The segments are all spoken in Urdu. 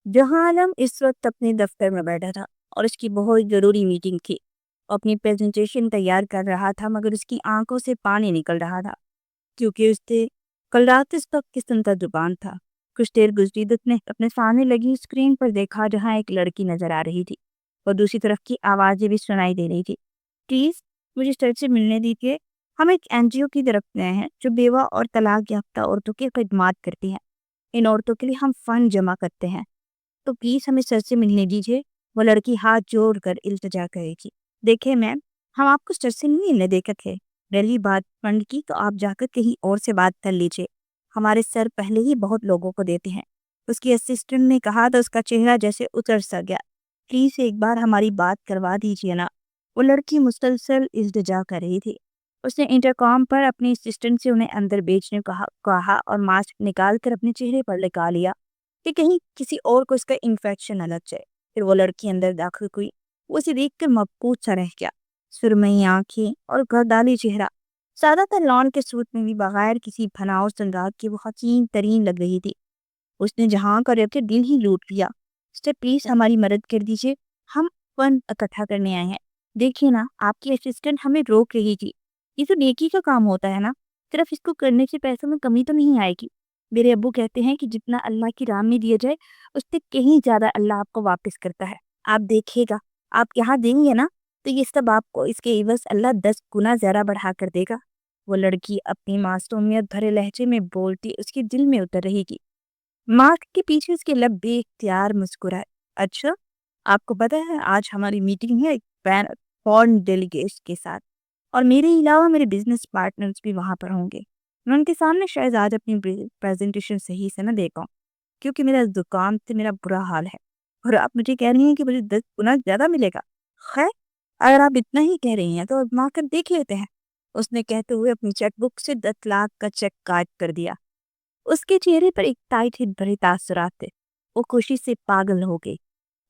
جہاں عالم اس وقت اپنے دفتر میں بیٹھا تھا اور اس کی بہت ضروری میٹنگ تھی۔ وہ اپنی پریزنٹیشن تیار کر رہا تھا مگر اس کی آنکھوں سے پانی نکل رہا تھا کیونکہ اس نے کل رات اس وقت قسم کا زبان تھا۔ کچھ دیر گزری تو اس نے اپنے سامنے لگی اسکرین پر دیکھا جہاں ایک لڑکی نظر آ رہی تھی اور دوسری طرف کی آوازیں بھی سنائی دے رہی تھی۔ پلیز مجھے سر سے ملنے دیجیے، ہم ایک NGO کی طرف گئے ہیں جو بیوہ اور طلاق یافتہ عورتوں کی خدمات کرتی ہیں۔ ان عورتوں کے لیے ہم فنڈ جمع کرتے ہیں، تو پلیز ہمیں سر سے ملنے دیجیے۔ وہ لڑکی ہاتھ جوڑ کر التجا کرے گی۔ دیکھیں میم، ہم آپ کو سر سے نہیں ملنے دیکھے تھے، رہی بات فنڈ کی تو آپ جا کر کہیں اور سے بات کر لیجیے، ہمارے سر پہلے ہی بہت لوگوں کو دیتے ہیں۔ اس کی اسسٹنٹ نے کہا تو اس کا چہرہ جیسے اتر سا گیا۔ پلیز ایک بار ہماری بات کروا دیجیے نا۔ وہ لڑکی مسلسل التجا کر رہی تھی۔ اس نے انٹرکام پر اپنی اسسٹنٹ سے انہیں اندر بیچنے کو کہا اور ماسک نکال کر اپنے چہرے پر لگا لیا کہ کہیں کسی اور کو اس کا انفیکشن نہ لگ جائے۔ پھر وہ لڑکی اندر داخل ہوئی۔ وہ اسے دیکھ کر مبہوت سا رہ گیا، سرمئی آنکھیں اور گردالی چہرہ، سادہ تر لان کے سوٹ میں بھی بغیر کسی بناؤ سنگار کی وہ حسین ترین لگ رہی تھی۔ اس نے جہاں کا رہ کے دل ہی لوٹ لیا۔ سر پلیز ہماری مدد کر دیجیے، ہم فنڈ اکٹھا کرنے آئے ہیں۔ دیکھیے نا، آپ کی اسسٹنٹ ہمیں روک رہی تھی، یہ تو نیکی کا کام ہوتا ہے نا، صرف اس کو کرنے سے پیسوں میں کمی تو نہیں آئے گی۔ میرے ابو کہتے ہیں کہ جتنا اللہ کی راہ میں دیا جائے اس سے کہیں زیادہ اللہ آپ کو واپس کرتا ہے۔ آپ دیکھیے گا، آپ یہاں دیں گے نا تو یہ سب آپ کو اس کے عوض اللہ 10 گنا زیادہ بڑھا کر دے گا۔ وہ لڑکی اپنی معصومیت بھرے لہجے میں بولتی اس کے دل میں اتر رہی تھی۔ ماسک کے پیچھے اس کے لب بے اختیار مسکرائے۔ اچھا، آپ کو پتا ہے آج ہماری میٹنگ ہے ایک فورن ڈیلیگیٹس کے ساتھ، اور میرے علاوہ میرے بزنس پارٹنرز بھی وہاں پر ہوں گے۔ میں ان کے سامنے شاید آج اپنی پریزنٹیشن صحیح سے نہ دے پاؤں کیونکہ میرا زکام سے میرا برا حال ہے، اور آپ مجھے کہہ رہی ہیں کہ مجھے 10 گنا زیادہ ملے گا۔ خیر، اگر آپ اتنا ہی کہہ رہی ہیں تو آزما کر دیکھ لیتے ہیں، اس نے کہتے ہوئے اپنی چیک بک سے 10 لاکھ کا چیک کاٹ کر دیا۔ اس کے چہرے پر ایک ٹائٹ ہٹ بھرے تاثرات تھے۔ وہ خوشی سے پاگل ہو گئی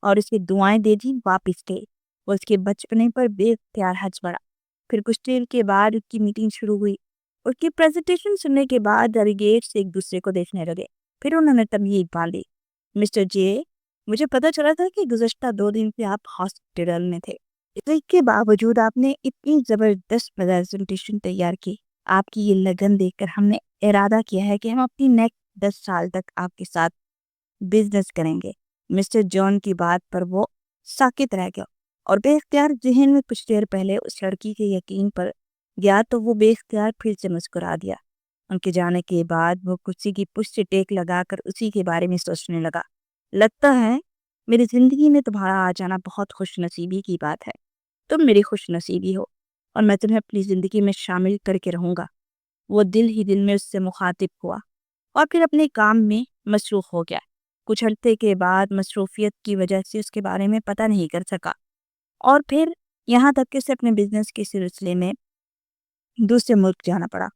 اور اس کی دعائیں دے دی واپس گئی۔ وہ اس کے بچپنے پر بے اختیار ہنس پڑا۔ پھر کچھ دیر کے بعد اس کی میٹنگ شروع ہوئی۔ اس کی پریزنٹیشن سننے کے بعد ڈیلیگیٹس ایک دوسرے کو دیکھنے لگے۔ پھر انہوں نے تمہید باندھی، مسٹر جے، مجھے پتا چلا تھا کہ گزشتہ 2 دن سے آپ ہاسپٹل میں تھے، اس کے باوجود آپ نے اتنی زبردست پریزنٹیشن تیار کی۔ آپ کی یہ لگن دیکھ کر ہم نے ارادہ کیا ہے کہ ہم اپنی نیکسٹ 10 سال تک آپ کے ساتھ بزنس کریں گے۔ مسٹر جان کی بات پر وہ ساکت رہ گیا اور بے اختیار ذہن میں کچھ دیر پہلے اس لڑکی کے یقین پر گیا تو وہ بے اختیار پھر سے مسکرا دیا۔ ان کے جانے کے بعد وہ کرسی کی پشت سے ٹیک لگا کر اسی کے بارے میں سوچنے لگا۔ لگتا ہے میری زندگی میں تمہارا آ جانا بہت خوش نصیبی کی بات ہے، تم میری خوش نصیبی ہو اور میں تمہیں اپنی زندگی میں شامل کر کے رہوں گا۔ وہ دل ہی دل میں اس سے مخاطب ہوا اور پھر اپنے کام میں مصروف ہو گیا۔ کچھ عرصے کے بعد مصروفیت کی وجہ سے اس کے بارے میں پتہ نہیں کر سکا، اور پھر یہاں تک کہ اسے اپنے بزنس کے سلسلے میں دوسرے ملک جانا پڑا،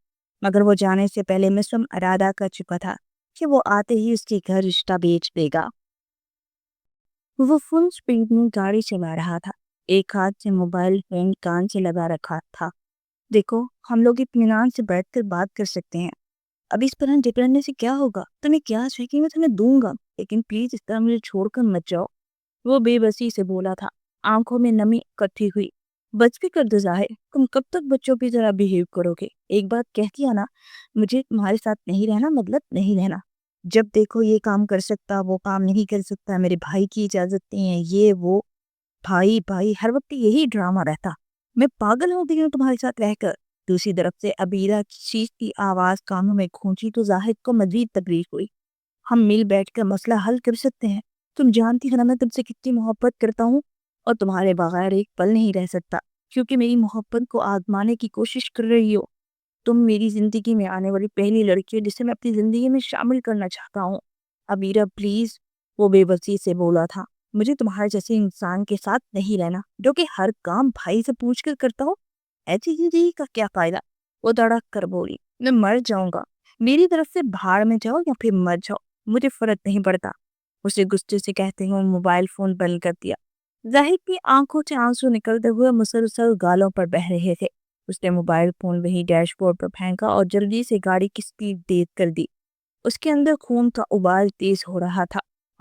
مگر وہ جانے سے پہلے مسلم ارادہ کر چکا تھا کہ وہ آتے ہی اس کے گھر رشتہ بیچ دے گا۔ وہ فل سپیڈ میں گاڑی چلا رہا تھا، ایک ہاتھ سے موبائل فون کان سے لگا رکھا تھا۔ دیکھو، ہم لوگ اطمینان سے بیٹھ کر بات کر سکتے ہیں، اب اس پر ڈپڑنے سے کیا ہوگا؟ تمہیں کیا چاہیے میں تمہیں دوں گا، لیکن پلیز اس طرح مجھے چھوڑ کر مت جاؤ۔ وہ بے بسی سے بولا تھا، آنکھوں میں نمی اکٹھی ہوئی۔ بچ بھی کر دو ظاہر، تم کب تک بچوں کی طرح بہیو کرو گے؟ ایک بات کہہ دیا نا، مجھے تمہارے ساتھ نہیں رہنا مطلب نہیں رہنا۔ جب دیکھو یہ کام کر سکتا، وہ کام نہیں کر سکتا، میرے بھائی کی اجازت نہیں ہے، یہ وہ، بھائی بھائی ہر وقت یہی ڈرامہ رہتا، میں پاگل ہو گئی ہوں تمہارے ساتھ رہ کر۔ دوسری طرف سے ابیرہ چیز کی آواز کانوں میں گونجی تو زاہد کو مزید تکلیف ہوئی۔ ہم مل بیٹھ کر مسئلہ حل کر سکتے ہیں، تم جانتی ہو نا میں تم سے کتنی محبت کرتا ہوں اور تمہارے بغیر ایک پل نہیں رہ سکتا، کیونکہ میری محبت کو آزمانے کی کوشش کر رہی ہو۔ تم میری زندگی میں آنے والی پہلی لڑکی ہو جسے میں اپنی زندگی میں شامل کرنا چاہتا ہوں۔ ابیرہ پلیز، وہ بے بسی سے بولا تھا، مجھے تمہارے جیسے انسان کے ساتھ نہیں رہنا جو کہ ہر کام بھائی سے پوچھ کر کرتا ہو، ایسی زندگی کا کیا فائدہ؟ وہ دڑک کر بولی، میں مر جاؤں گا، میری طرف سے بھاڑ میں جاؤ یا پھر مر جاؤ، مجھے فرق نہیں پڑتا۔ اسے غصے سے کہتے ہوئے موبائل فون بند کر دیا۔ زاہد کی آنکھوں سے آنسو نکلتے ہوئے مسلسل گالوں پر بہ رہے تھے۔ اس نے موبائل فون وہی ڈیش بورڈ پر پھینکا اور جلدی سے گاڑی کی سپیڈ تیز کر دی۔ اس کے اندر خون کا ابال تیز ہو رہا تھا۔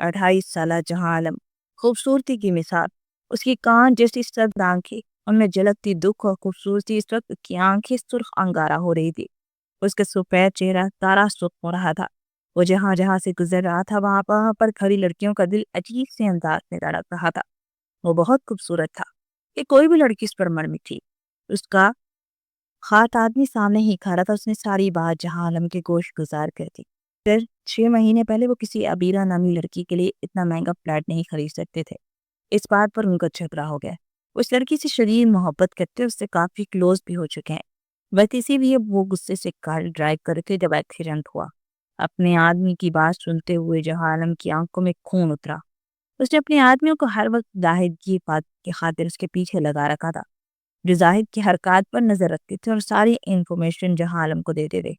28 سالہ جہاں عالم، خوبصورتی کی مثال، اس کی کان جیسی سرد آنکھیں، ان میں جھلکتی دکھ اور خوبصورتی، اس وقت کی آنکھیں سرخ انگارہ ہو رہی تھی، اس کا سفید چہرہ تارا سرخ ہو رہا تھا۔ وہ جہاں جہاں سے گزر رہا تھا وہاں پر کھڑی لڑکیوں کا دل عجیب سے انداز میں دھڑک رہا تھا۔ وہ بہت خوبصورت تھا کہ کوئی بھی لڑکی اس پر مرمی تھی۔ اس کا خات آدمی سامنے ہی کھڑا تھا، اس نے ساری بات جہاں عالم کے گوش گزار کر دی۔ پھر 6 مہینے پہلے وہ کسی عبیرہ نامی لڑکی کے لیے اتنا مہنگا فلیٹ نہیں خرید سکتے تھے۔ اس بات پر ان کا جھگڑا ہو گیا۔ اس لڑکی سے شدید محبت کرتے، اس سے کافی کلوز بھی ہو چکے ہیں، بس اسی لیے وہ غصے سے کار ڈرائیو کرتے جب ایکسیڈنٹ ہوا۔ اپنے آدمی کی بات سنتے ہوئے جہاں عالم کی آنکھوں میں خون اترا۔ اس نے اپنے آدمیوں کو ہر وقت زاہد کی بات کی خاطر اس کے پیچھے لگا رکھا تھا، جو زاہد کی حرکات پر نظر رکھتے تھے اور ساری انفارمیشن جہاں عالم کو دیتے تھے۔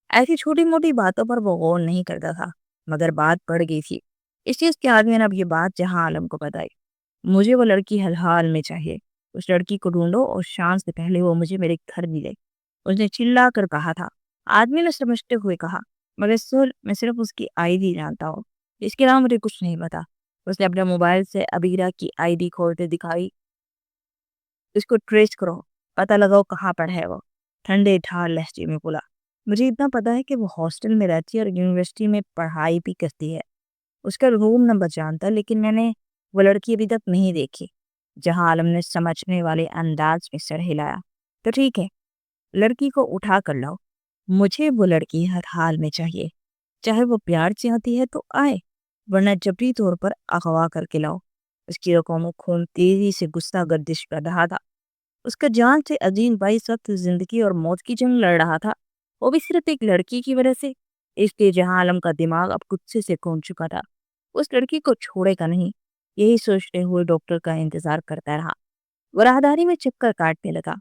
ایسی چھوٹی موٹی باتوں پر وہ غور نہیں کرتا تھا، مگر بات بڑھ گئی تھی، اس لیے اس کے آدمی نے اب یہ بات جہاں عالم کو بتائی۔ مجھے وہ لڑکی ہر حال میں چاہیے، اس لڑکی کو ڈھونڈو اور شام سے پہلے وہ مجھے میرے گھر ملے، اس نے چلا کر کہا تھا۔ آدمی نے سمجھتے ہوئے کہا، مگر سر میں صرف اس کی آئی ڈی جانتا ہوں، اس کے علاوہ مجھے کچھ نہیں پتا۔ اس نے اپنے موبائل سے عبیرہ کی آئی ڈی کھولتے دکھائی۔ اس کو ٹریس کرو، پتہ لگاؤ کہاں پر ہے وہ، ٹھنڈے ٹھار لہجے میں بولا۔ مجھے اتنا پتا ہے کہ وہ ہاسٹل میں رہتی ہے اور یونیورسٹی میں پڑھائی بھی کرتی ہے، اس کا روم نمبر جانتا، لیکن میں نے وہ لڑکی ابھی تک نہیں دیکھی۔ جہاں عالم نے سمجھنے والے انداز میں سر ہلایا۔ تو ٹھیک ہے، لڑکی کو اٹھا کر لاؤ، مجھے وہ لڑکی ہر حال میں چاہیے، چاہے وہ پیار سے آتی ہے تو آئے، ورنہ جبری طور پر اغوا کر کے لاؤ۔ اس کی رگوں میں خون تیزی سے غصہ گردش کر رہا تھا۔ اس کا جان سے عظیم بھائی سخت زندگی اور موت کی جنگ لڑ رہا تھا، وہ بھی صرف ایک لڑکی کی وجہ سے۔ اس لیے جہاں عالم کا دماغ اب غصے سے کون چکا تھا، اس لڑکی کو چھوڑے گا نہیں، یہی سوچتے ہوئے ڈاکٹر کا انتظار کرتا رہا۔ وہ راہداری میں چکر کاٹنے لگا،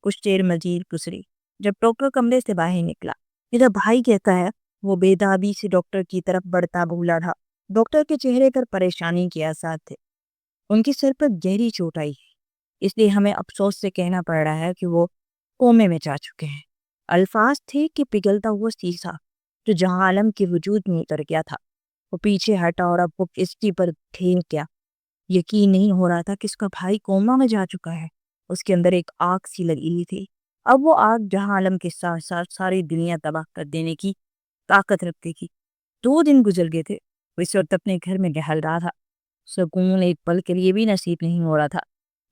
کچھ دیر مزید گزری۔ جب ڈاکٹر کمرے سے باہر نکلا، میرا بھائی کہتا ہے، وہ بے تابی سے ڈاکٹر کی طرف بڑھتا بولا تھا۔ ڈاکٹر کے چہرے پر پریشانی کے آثار تھے، ان کی سر پر گہری چوٹ آئی ہے، اس لیے ہمیں افسوس سے کہنا پڑ رہا ہے کہ وہ کومے میں جا چکے ہیں۔ الفاظ تھے کہ پگھلتا ہوا سیسا جو جہاں عالم کے وجود میں اتر گیا تھا۔ وہ پیچھے ہٹا اور اب وہ کشتی پر ٹھیل گیا۔ یقین نہیں ہو رہا تھا کہ اس کا بھائی کوما میں جا چکا ہے۔ اس کے اندر ایک آگ سی لگی ہوئی تھی، اب وہ آگ جہاں عالم کے ساتھ ساتھ ساری دنیا تباہ کر دینے کی طاقت رکھتی تھی۔ 2 دن گزر گئے تھے، وہ اس وقت اپنے گھر میں ٹہل رہا تھا، سکون ایک پل کے لیے بھی نصیب نہیں ہو رہا تھا،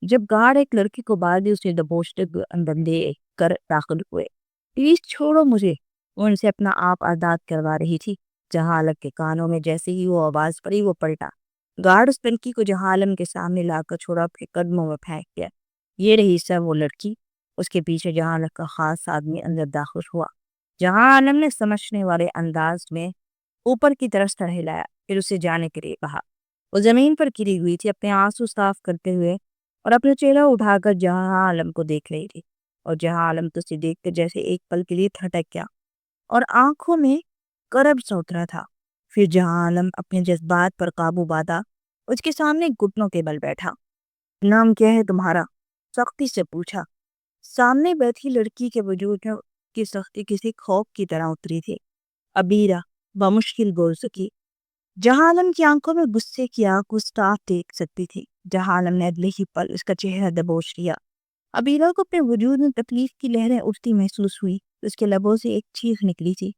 جب گارڈ ایک لڑکی کو باندھے اسے دبوچتے اندر لے کر داخل ہوئے۔ پلیز چھوڑو مجھے، وہ ان سے اپنا آپ آزاد کروا رہی تھی۔ جہاں عالم کے کانوں میں جیسے ہی وہ آواز پڑی وہ پلٹا۔ گارڈ اس لڑکی کو جہاں عالم کے سامنے لا کر چھوڑا، اپنے قدموں میں پھینک دیا۔ یہ رہی سب وہ لڑکی۔ اس کے پیچھے جہاں عالم کا خاص آدمی اندر داخل ہوا۔ جہاں عالم نے سمجھنے والے انداز میں اوپر کی طرف سر ہلایا، پھر اسے جانے کے لیے کہا۔ وہ زمین پر گری ہوئی تھی، اپنے آنسو صاف کرتے ہوئے اور اپنا چہرہ اٹھا کر جہاں عالم کو دیکھ رہی تھی، اور جہاں عالم تو اسے دیکھ کر جیسے ایک پل کے لیے تھٹک گیا اور آنکھوں میں کرب سا اترا تھا۔ پھر جہاں عالم اپنے جذبات پر قابو باندھا، اس کے سامنے گھٹنوں کے بل بیٹھا۔ نام کیا ہے تمہارا؟ سختی سے پوچھا۔ سامنے بیٹھی لڑکی کے وجود میں کی سختی کسی خوف کی طرح اتری تھی۔ عبیرہ بمشکل بول سکی۔ جہاں عالم کی آنکھوں میں غصے کی آگ وہ صاف دیکھ سکتی تھی۔ جہاں عالم نے اگلے ہی پل اس کا چہرہ دبوچ لیا۔ عبیرہ کو اپنے وجود میں تکلیف کی لہریں اٹھتی محسوس ہوئی، اس کے لبوں سے ایک چیخ نکلی تھی۔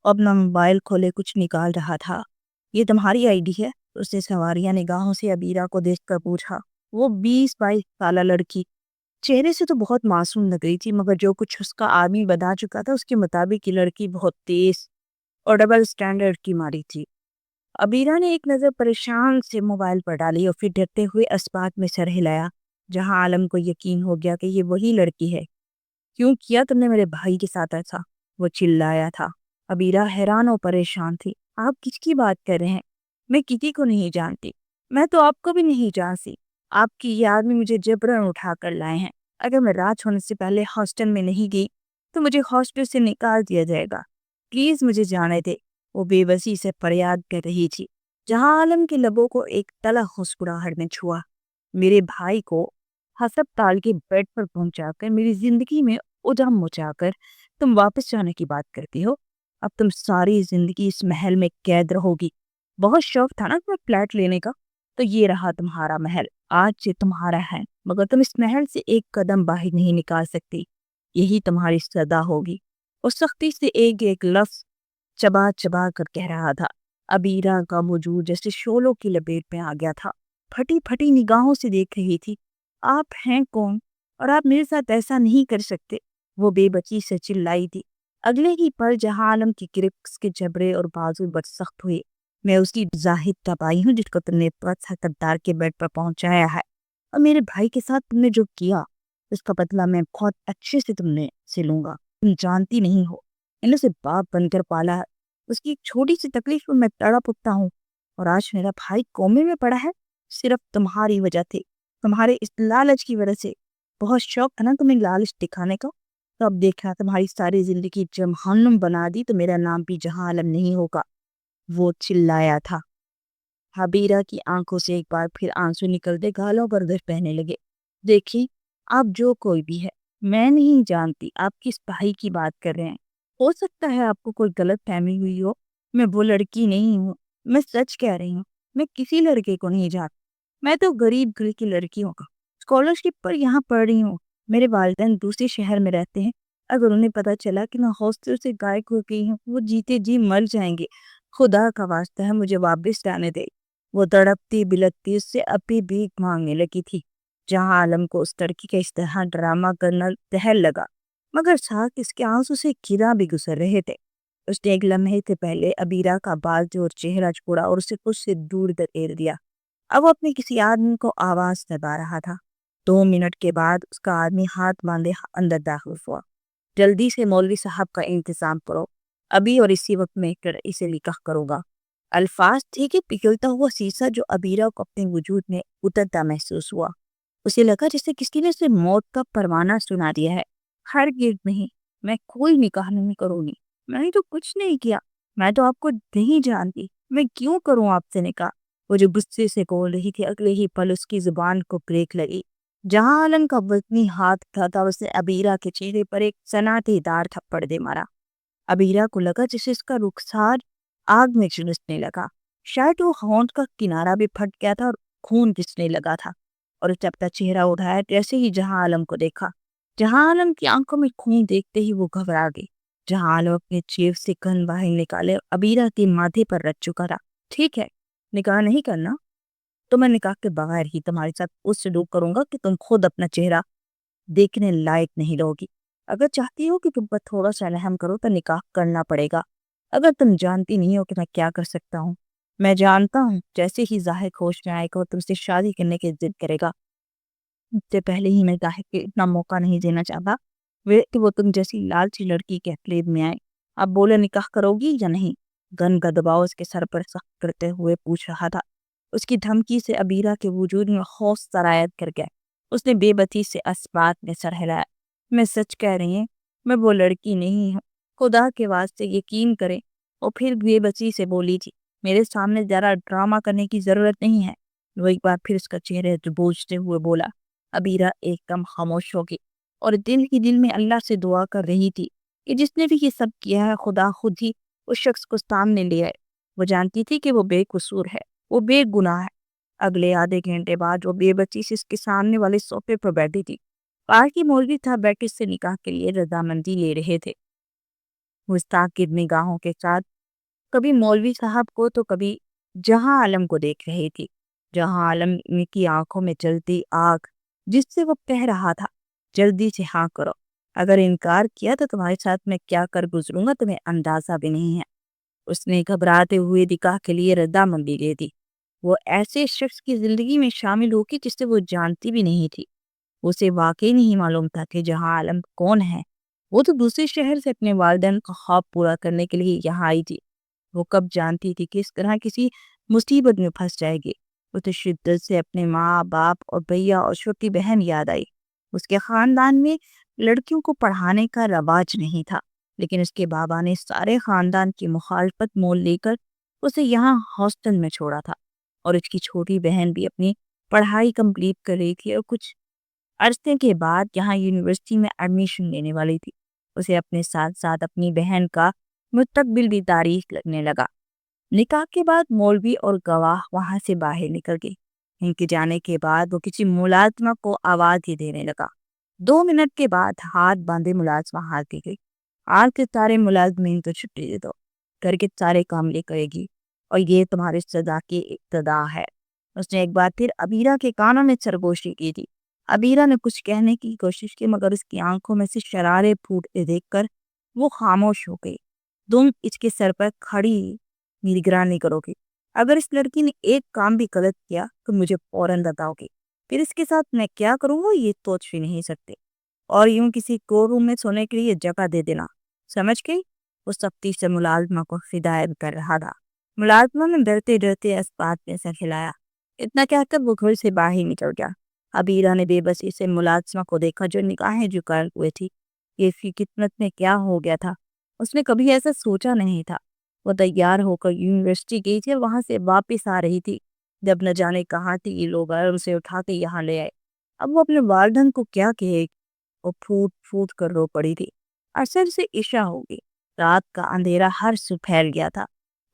اپنا موبائل کھولے کچھ نکال رہا تھا۔ یہ تمہاری آئی ڈی ہے؟ اس نے سواریاں نگاہوں سے عبیرہ کو دیکھ کر پوچھا۔ وہ 20-22 سالہ لڑکی چہرے سے تو بہت معصوم لگ رہی تھی، مگر جو کچھ اس کا آدمی بتا چکا تھا اس کے مطابق یہ لڑکی بہت تیز اور ڈبل سٹینڈرڈ کی ماری تھی۔ عبیرہ نے ایک نظر پریشان سے موبائل پر ڈالی اور پھر ڈرتے ہوئے اسبات میں سر ہلایا۔ جہاں عالم کو یقین ہو گیا کہ یہ وہی لڑکی ہے۔ کیوں کیا تم نے میرے بھائی کے ساتھ ایسا؟ وہ چلایا تھا۔ عبیرہ حیران اور پریشان تھی۔ آپ کس کی بات کر رہے ہیں؟ میں کسی کو نہیں جانتی، میں تو آپ کو بھی نہیں جانتی۔ آپ کی یہ آدمی مجھے جبرن اٹھا کر لائے ہیں۔ اگر میں رات ہونے سے پہلے ہاسٹل میں نہیں گئی تو مجھے ہاسٹل سے نکال دیا جائے گا، پلیز مجھے جانے دے، وہ بے بسی سے فریاد کر رہی تھی۔ جہاں عالم کے لبوں کو ایک تلخ مسکراہٹ نے چھوا۔ میرے بھائی کو ہسپتال کے بیڈ پر پہنچا کر میری زندگی میں ادھم مچا کر تم واپس جانے کی بات کرتی ہو؟ اب تم ساری زندگی اس محل میں قید رہو گی۔ بہت شوق تھا نا تمہیں فلیٹ لینے کا، تو یہ رہا تمہارا محل، آج سے تمہارا ہے، مگر تم اس محل سے ایک قدم باہر نہیں نکال سکتی، یہی تمہاری سزا ہوگی۔ اور سختی سے ایک ایک لفظ چبا چبا کر کہہ رہا تھا۔ ابیرہ کا وجود جیسے شولوں کی لپیٹ میں آ گیا تھا، پھٹی پھٹی نگاہوں سے دیکھ رہی تھی۔ آپ ہیں کون اور آپ میرے ساتھ ایسا نہیں کر سکتے، وہ بے بچی سے چلائی تھی۔ اگلے ہی پر جہاں عالم کی گرفت کے جبڑے اور بازو بڑھ سخت ہوئے۔ میں اس کی زاہد تباہی ہوں جس کو تم نے حقدار کے بیڈ پر پہنچایا ہے، اور میرے بھائی کے ساتھ تم نے جو کیا اس کا بدلہ میں بہت اچھے سے تم نے سے لوں گا۔ تم جانتی نہیں ہو، انہوں سے باپ بن کر پالا ہے، اس کی ایک چھوٹی سی تکلیف میں تڑپ اٹھتا ہوں، اور آج میرا بھائی کومے میں پڑا ہے صرف تمہاری وجہ تھی، تمہارے اس لالچ کی وجہ سے۔ بہت شوق تھا نا تمہیں لالچ دکھانے کا، تو اب دیکھا تمہاری ساری زندگی جہنم بنا دی تو میرا نام بھی جہاں عالم نہیں ہوگا، وہ چلایا تھا۔ حبیرہ کی آنکھوں سے ایک بار پھر آنسو نکلتے گالوں پر در بہنے لگے۔ دیکھیں، آپ جو کوئی بھی ہے، میں نہیں جانتی آپ کس بھائی کی بات کر رہے ہیں، ہو سکتا ہے آپ کو کوئی غلط فہمی ہوئی ہو، میں وہ لڑکی نہیں ہوں، میں سچ کہہ رہی ہوں، میں کسی لڑکے کو نہیں جانتی، میں تو غریب گھر کی لڑکی ہوں، اسکالرشپ پر یہاں پڑھ رہی ہوں، میرے والدین دوسرے شہر میں رہتے ہیں، اگر انہیں پتا چلا کہ میں ہاسٹل سے غائب ہو گئی ہوں وہ جیتے جی مر جائیں گے، خدا کا واسطہ ہے مجھے واپس جانے دے۔ وہ تڑپتی بلکتی اس سے اپنی بھیک مانگنے لگی تھی۔ جہاں عالم کو اس لڑکی کا اس طرح ڈرامہ کرنا دہل لگا، مگر ساتھ اس کے آنسو سے گرا بھی گزر رہے تھے۔ اس نے ایک لمحے سے پہلے ابیرہ کا بازو اور چہرہ چھوڑا اور اسے خود سے دور دھکیل دیا۔ اب وہ اپنے کسی آدمی کو آواز دبا رہا تھا۔ 2 منٹ کے بعد اس کا آدمی ہاتھ باندھے اندر داخل ہوا۔ جلدی سے مولوی صاحب کا انتظام کرو، ابھی اور اسی وقت میں اسے نکاح کروں گا۔ الفاظ تھے کہ پگھلتا ہوا سیسا جو ابیرہ کو اپنے وجود میں اترتا محسوس ہوا۔ اسے لگا جیسے کسی نے اسے موت کا پروانہ سنا دیا ہے۔ ہرگز نہیں، میں کوئی نکاح نہیں کروں گی، میں نے تو کچھ نہیں کیا، میں تو آپ کو نہیں جانتی، میں کیوں کروں آپ سے نکاح؟ وہ جو غصے سے بول رہی تھی اگلے ہی پل اس کی زبان کو بریک لگی۔ جہاں عالم کا وزنی ہاتھ تھا اس نے ابیرہ کے چہرے پر ایک سناٹے دار تھپڑ دے مارا۔ ابیرہ کو لگا جسے اس کا رخسار آگ میں جھلسنے لگا، شاید وہ ہونٹ کا کنارہ بھی پھٹ گیا تھا اور خون رسنے لگا تھا، اور اس نے اپنا چہرہ اٹھایا جیسے ہی جہاں عالم کو دیکھا۔ جہاں عالم کی آنکھوں میں خون دیکھتے ہی وہ گھبرا گئی۔ جہاں عالم اپنے جیب سے گن باہر نکالے اور ابیرہ کے ماتھے پر رکھ چکا تھا۔ ٹھیک ہے، نکاح نہیں کرنا تو میں نکاح کے بغیر ہی تمہارے ساتھ اس سلوک کروں گا کہ تم خود اپنا چہرہ دیکھنے لائق نہیں رہوگی۔ اگر چاہتی ہو کہ تم پر تھوڑا سا رحم کرو تو نکاح کرنا پڑے گا۔ اگر تم جانتی نہیں ہو کہ میں کیا کر سکتا ہوں، میں جانتا ہوں جیسے ہی ظاہر ہوش میں آئے گا وہ تم سے شادی کرنے کی ضد کرے گا۔ اس سے پہلے ہی میں ظاہر کے اتنا موقع نہیں دینا چاہتا کہ وہ تم جیسی لالچی لڑکی کے فریب میں آئے۔ اب بولے نکاح کرو گی یا نہیں؟ گن کا دباؤ اس کے سر پر سخت کرتے ہوئے پوچھ رہا تھا۔ اس کی دھمکی سے ابیرہ کے وجود میں خوف سرایت کر گیا۔ اس نے بے بسی سے اسبات میں سر ہلایا۔ میں سچ کہہ رہی ہوں، میں وہ لڑکی نہیں ہوں، خدا کے واسطے یقین کریں۔ اور پھر بے بسی سے بولی تھی، میرے سامنے ذرا ڈرامہ کرنے کی ضرورت نہیں ہے۔ وہ ایک بار پھر اس کا چہرہ بوجھتے ہوئے بولا۔ ابیرہ ایک دم خاموش ہو گئی اور دل ہی دل میں اللہ سے دعا کر رہی تھی کہ جس نے بھی یہ سب کیا ہے خدا خود ہی اس شخص کو سامنے لے آئے۔ وہ جانتی تھی کہ وہ بے قصور ہے، وہ بے گناہ ہے۔ اگلے آدھے گھنٹے بعد وہ بے بچی سے اس کے سامنے والے صوفے پر بیٹھی تھی۔ پارٹی مولوی صاحب بیٹھے سے نکاح کے لیے رضامندی لے رہے تھے۔ مستعقب نگاہوں کے ساتھ کبھی مولوی صاحب کو تو کبھی جہاں عالم کو دیکھ رہی تھی۔ جہاں عالم کی آنکھوں میں جلتی آگ جس سے وہ کہہ رہا تھا، جلدی سے ہاں کرو، اگر انکار کیا تو تمہارے ساتھ میں کیا کر گزروں گا تمہیں اندازہ بھی نہیں ہے۔ اس نے گھبراتے ہوئے نکاح کے لیے رضامندی دے دی۔ وہ ایسے شخص کی زندگی میں شامل ہو کے جس سے وہ جانتی بھی نہیں تھی۔ اسے واقعی نہیں معلوم تھا کہ جہاں عالم کون ہے۔ وہ تو دوسرے شہر سے اپنے والدین کا خواب پورا کرنے کے لیے یہاں آئی تھی۔ وہ کب جانتی تھی کہ اس طرح کسی مصیبت میں پھنس جائے گی۔ اسے شدت سے اپنے ماں باپ اور بھیا اور چھوٹی بہن یاد آئی۔ اس کے خاندان میں لڑکیوں کو پڑھانے کا رواج نہیں تھا، لیکن اس کے بابا نے سارے خاندان کی مخالفت مول لے کر اسے یہاں ہاسٹل میں چھوڑا تھا، اور اس کی چھوٹی بہن بھی اپنی پڑھائی کمپلیٹ کر رہی تھی اور کچھ عرصے کے بعد یہاں یونیورسٹی میں ایڈمیشن لینے والی تھی۔ اسے اپنے ساتھ ساتھ اپنی بہن کا مستقبل بھی تاریخ لگنے لگا۔ نکاح کے بعد مولوی اور گواہ وہاں سے باہر نکل گئے۔ ان کے جانے کے بعد وہ کسی ملازمہ کو آواز ہی دینے لگا۔ 2 منٹ کے بعد ہاتھ باندھے ملازمہ ہاتھ دی گئی۔ آج کے سارے ملازمین تو چھٹی دے دو، گھر کے سارے کام لے کرے گی، اور یہ تمہاری سزا کی ابتدا ہے۔ اس نے ایک بار پھر ابیرہ کے کانوں میں سرگوشی کی تھی۔ ابیرہ نے کچھ کہنے کی کوشش کی، مگر اس کی آنکھوں میں سے شرارے پھوٹتے دیکھ کر وہ خاموش ہو گئی۔ تم اس کے سر پر کھڑی نگرانی کرو گی۔ اگر اس لڑکی نے ایک کام بھی غلط کیا تو مجھے فوراً بتاؤ گی، پھر اس کے ساتھ میں کیا کروں گا یہ سوچ بھی نہیں سکتے، اور یوں کسی کو روم میں سونے کے لیے جگہ دے دینا، سمجھ گئی؟ وہ سختی سے ملازمہ کو ہدایت کر رہا تھا۔ ملازمہ نے ڈرتے ڈرتے اس بات میں سر ہلایا۔ اتنا کہہ کر وہ گھر سے باہر نکل گیا۔ ابیرہ نے بے بسی سے ملازمہ کو دیکھا جو نگاہیں جھکائے ہوئے تھی۔ یہ اس کی قسمت میں کیا ہو گیا تھا؟ اس نے کبھی ایسا سوچا نہیں تھا۔ وہ تیار ہو کر یونیورسٹی گئی تھی اور وہاں سے واپس آ رہی تھی جب نہ جانے کہاں تھی یہ لوگ آئے اور اسے اٹھا کے یہاں لے آئے۔ اب وہ اپنے والدین کو کیا کہے؟ وہ پھوٹ پھوٹ کر رو پڑی تھی۔ اثر سے عشاء ہوگی۔ رات کا اندھیرا ہر سو پھیل گیا تھا۔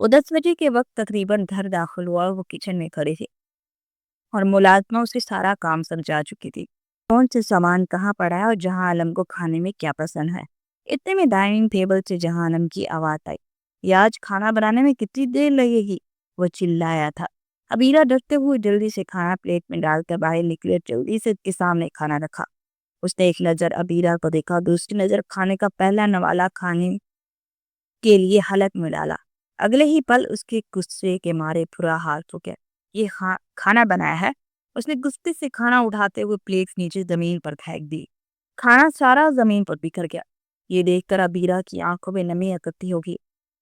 وہ 10 بجے کے وقت تقریباً گھر داخل ہوا اور وہ کچن میں کھڑی تھی اور ملازمہ اسے سارا کام سمجھا چکی تھی۔ کون سے سامان کہاں پڑا ہے اور جہاں عالم کو کھانے میں کیا پسند ہے۔ اتنے میں ڈائننگ ٹیبل سے جہاں عالم کی آواز آئی۔ یہ آج کھانا بنانے میں کتنی دیر لگے گی؟ وہ چلایا تھا۔ ابیرہ ڈرتے ہوئے جلدی سے کھانا پلیٹ میں ڈال کر باہر نکلے، جلدی سے اس کے سامنے کھانا رکھا۔ اس نے ایک نظر ابیرہ کو دیکھا، دوسری نظر کھانے کا پہلا نوالا کھانے کے لیے حلق میں ڈالا۔ اگلے ہی پل اس کے غصے کے مارے برا حال ہو گیا۔ یہ کھانا بنایا ہے؟ اس نے غصے سے کھانا اٹھاتے ہوئے پلیٹ نیچے زمین پر پھینک دی۔ کھانا سارا زمین پر بکھر گیا۔ یہ دیکھ کر ابیرہ کی آنکھوں میں نمی اکٹھی ہوگی۔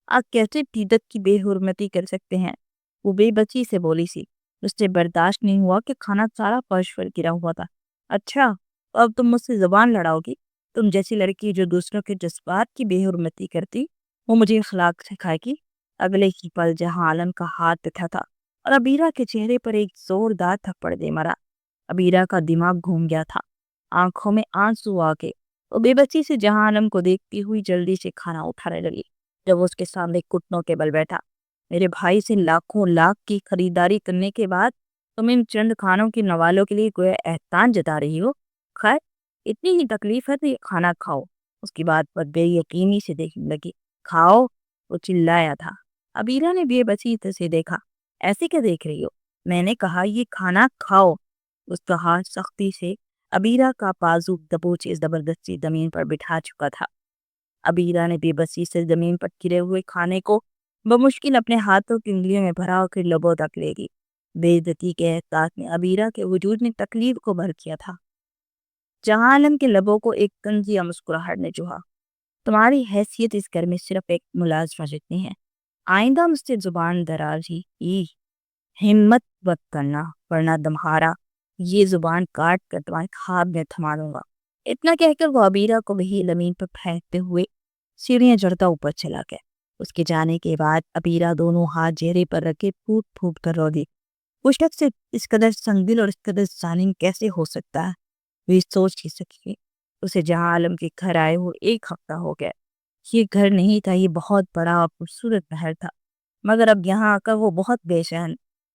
آپ کیسے عزت کی بے حرمتی کر سکتے ہیں؟ وہ بے بچی سے بولی سی۔ اس سے برداشت نہیں ہوا کہ کھانا سارا فرش پر گرا ہوا تھا۔ اچھا، اب تم مجھ سے زبان لڑاؤ گی؟ تم جیسی لڑکی جو دوسروں کے جذبات کی بے حرمتی کرتی وہ مجھے اخلاق سکھائے گی؟ اگلے ہی پل جہاں عالم کا ہاتھ اٹھا تھا اور ابیرہ کے چہرے پر ایک زوردار تھپڑ دے مرا۔ ابیرہ کا دماغ گھوم گیا تھا، آنکھوں میں آنسو آ گئے۔ وہ بے بچی سے جہاں عالم کو دیکھتی ہوئی جلدی سے کھانا اٹھانے لگی۔ جب وہ اس کے سامنے گھٹنوں کے بل بیٹھا، میرے بھائی سے لاکھوں لاکھ کی خریداری کرنے کے بعد تم ان چند کھانوں کے نوالوں کے لیے کوئی احسان جتا رہی ہو؟ خیر، اتنی ہی تکلیف ہے تو یہ کھانا کھاؤ۔ اس کی بات پر بے یقینی سے دیکھنے لگی۔ کھاؤ؟ وہ چلایا تھا۔ ابیرہ نے بے بسی سے دیکھا۔ ایسے کیا دیکھ رہی ہو؟ میں نے کہا یہ کھانا کھاؤ۔ اس کا ہاتھ سختی سے ابیرہ کا بازو دبوچے زبردستی زمین پر بٹھا چکا تھا۔ ابیرہ نے بے بسی سے زمین پر گرے ہوئے کھانے کو بمشکل اپنے ہاتھوں کی انگلیوں میں بھرا کر لبوں تک لے گی۔ بے عزتی کے احساس نے ابیرہ کے وجود میں تکلیف کو بھر کیا تھا۔ جہاں عالم کے لبوں کو ایک طنزیہ مسکراہٹ نے چوہا۔ تمہاری حیثیت اس گھر میں صرف ایک ملازمہ جتنی ہے۔ آئندہ مجھ سے زبان درازی کی ہمت مت کرنا، ورنہ تمہارا یہ زبان کاٹ کر تمہارے خواب میں تھما دوں گا۔ اتنا کہہ کر وہ ابیرہ کو وہی زمین پر پھینکتے ہوئے سیڑھیاں چڑھتا اوپر چلا گیا۔ اس کے جانے کے بعد ابیرہ دونوں ہاتھ چہرے پر رکھے پھوٹ پھوٹ کر رو دی۔ اس شخص سے اس قدر سنگدل اور اس قدر ظالم کیسے ہو سکتا ہے؟ وہ سوچ ہی سکی۔ اسے جہاں عالم کے گھر آئے ہوئے 1 ہفتہ ہو گیا۔ یہ گھر نہیں تھا، یہ بہت بڑا اور خوبصورت محل تھا، مگر اب یہاں آ کر وہ بہت بے چین۔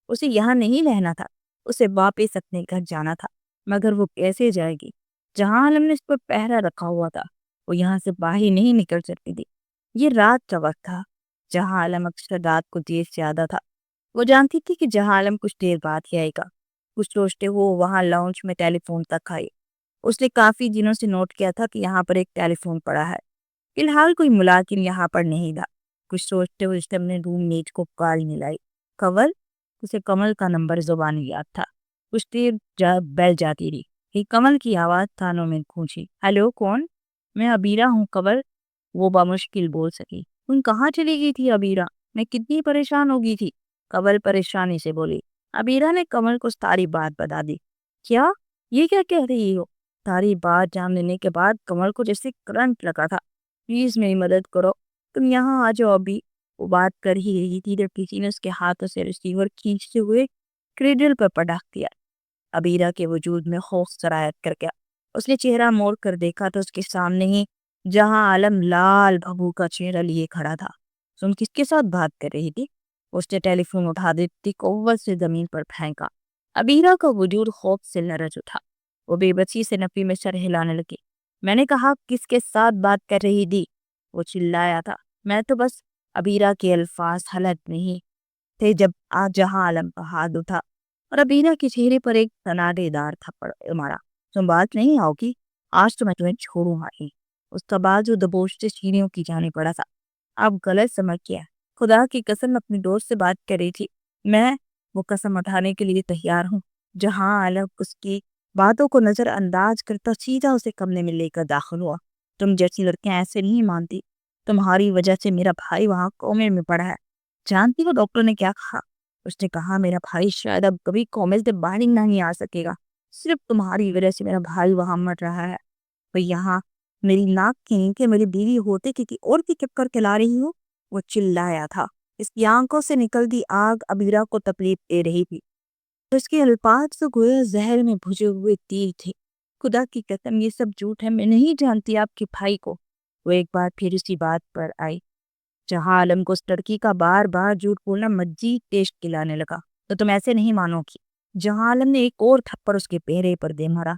اسے یہاں نہیں رہنا تھا، اسے واپس اپنے گھر جانا تھا، مگر وہ کیسے جائے گی؟ جہاں عالم نے اس پر پہرا رکھا ہوا تھا، وہ یہاں سے باہر نہیں نکل سکتی تھی۔ یہ رات کا وقت تھا۔ جہاں عالم اکثر رات کو دیر سے آتا تھا۔ وہ جانتی تھی کہ جہاں عالم کچھ دیر بعد ہی آئے گا۔ کچھ سوچتے ہوئے وہاں لاؤنج میں ٹیلی فون تک آئی۔ اس نے کافی دنوں سے نوٹ کیا تھا کہ یہاں پر ایک ٹیلی فون پڑا ہے، فی الحال کوئی ملاقات یہاں پر نہیں تھا۔ کچھ سوچتے ہوئے اس نے اپنے روم میٹ کو کال ملائی۔ کمل؟ اسے کمل کا نمبر زبان یاد تھا۔ کچھ دیر بیل جاتی رہی، کہ کمل کی آواز کانوں میں گونجی۔ ہیلو، کون؟ میں ابیرہ ہوں کمل، وہ بمشکل بول سکی۔ تم کہاں چلی گئی تھی ابیرہ؟ میں کتنی پریشان ہو گئی تھی، کمل پریشانی سے بولی۔ ابیرہ نے کمل کو ساری بات بتا دی۔ کیا؟ یہ کیا کہہ رہی ہو؟ ساری بات جان لینے کے بعد کمل کو جیسے کرنٹ لگا تھا۔ پلیز میری مدد کرو، تم یہاں آ جاؤ ابھی۔ وہ بات کر ہی رہی تھی جب کسی نے اس کے ہاتھوں سے ریسیور کھینچتے ہوئے کریڈل پر پٹاخ دیا۔ ابیرہ کے وجود میں خوف سرایت کر گیا۔ اس نے چہرہ موڑ کر دیکھا تو اس کے سامنے ہی جہاں عالم لال بھبو کا چہرہ لیے کھڑا تھا۔ تم کس کے ساتھ بات کر رہی تھی؟ اس نے ٹیلی فون اٹھا دیتی قوت سے زمین پر پھینکا۔ ابیرہ کا وجود خوف سے لرز اٹھا۔ وہ بے بسی سے نفی میں سر ہلانے لگی۔ میں نے کہا کس کے ساتھ بات کر رہی تھی؟ وہ چلایا تھا۔ میں تو بس… ابیرہ کے الفاظ حلق نہیں تھے جب جہاں عالم کا ہاتھ اٹھا اور ابیرہ کے چہرے پر ایک تناڈے دار تھپڑ مارا۔ تم بات نہیں آؤ گی؟ آج تو میں تمہیں چھوڑوں گا ہی۔ اس کا بازو دبوچتے سیڑھیوں کی جانے پڑا تھا۔ اب غلط سمجھ گیا۔ خدا کی قسم اپنی دوست سے بات کر رہی تھی۔ میں وہ قسم اٹھانے کے لیے تیار ہوں۔ جہاں عالم اس کی باتوں کو نظر انداز کرتا سیدھا اسے کمرے میں لے کر داخل ہوا۔ تم جیسی لڑکیاں ایسے نہیں مانتی۔ تمہاری وجہ سے میرا بھائی وہاں کومے میں پڑا ہے۔ جانتی ہو ڈاکٹر نے کیا کہا؟ اس نے کہا میرا بھائی شاید اب کبھی کومے سے باہر نہیں آ سکے گا۔ صرف تمہاری وجہ سے میرا بھائی وہاں مر رہا ہے۔ وہ یہاں میری ناک کی نیچے میری بیوی ہوتے کسی اور کی چکر کھلا رہی ہو؟ وہ چلایا تھا۔ اس کی آنکھوں سے نکلتی آگ ابیرہ کو تکلیف دے رہی تھی۔ اس کے الفاظ تو گویا زہر میں بھجے ہوئے تیر تھے۔ خدا کی قسم یہ سب جھوٹ ہے۔ میں نہیں جانتی آپ کے بھائی کو۔ وہ ایک بار پھر اسی بات پر آئی۔ جہاں عالم کو اس لڑکی کا بار بار جھوٹ بولنا مزید ٹیسٹ کلانے لگا۔ تو تم ایسے نہیں مانو گی۔ جہاں عالم نے ایک اور تھپڑ اس کے پہرے پر دے مارا۔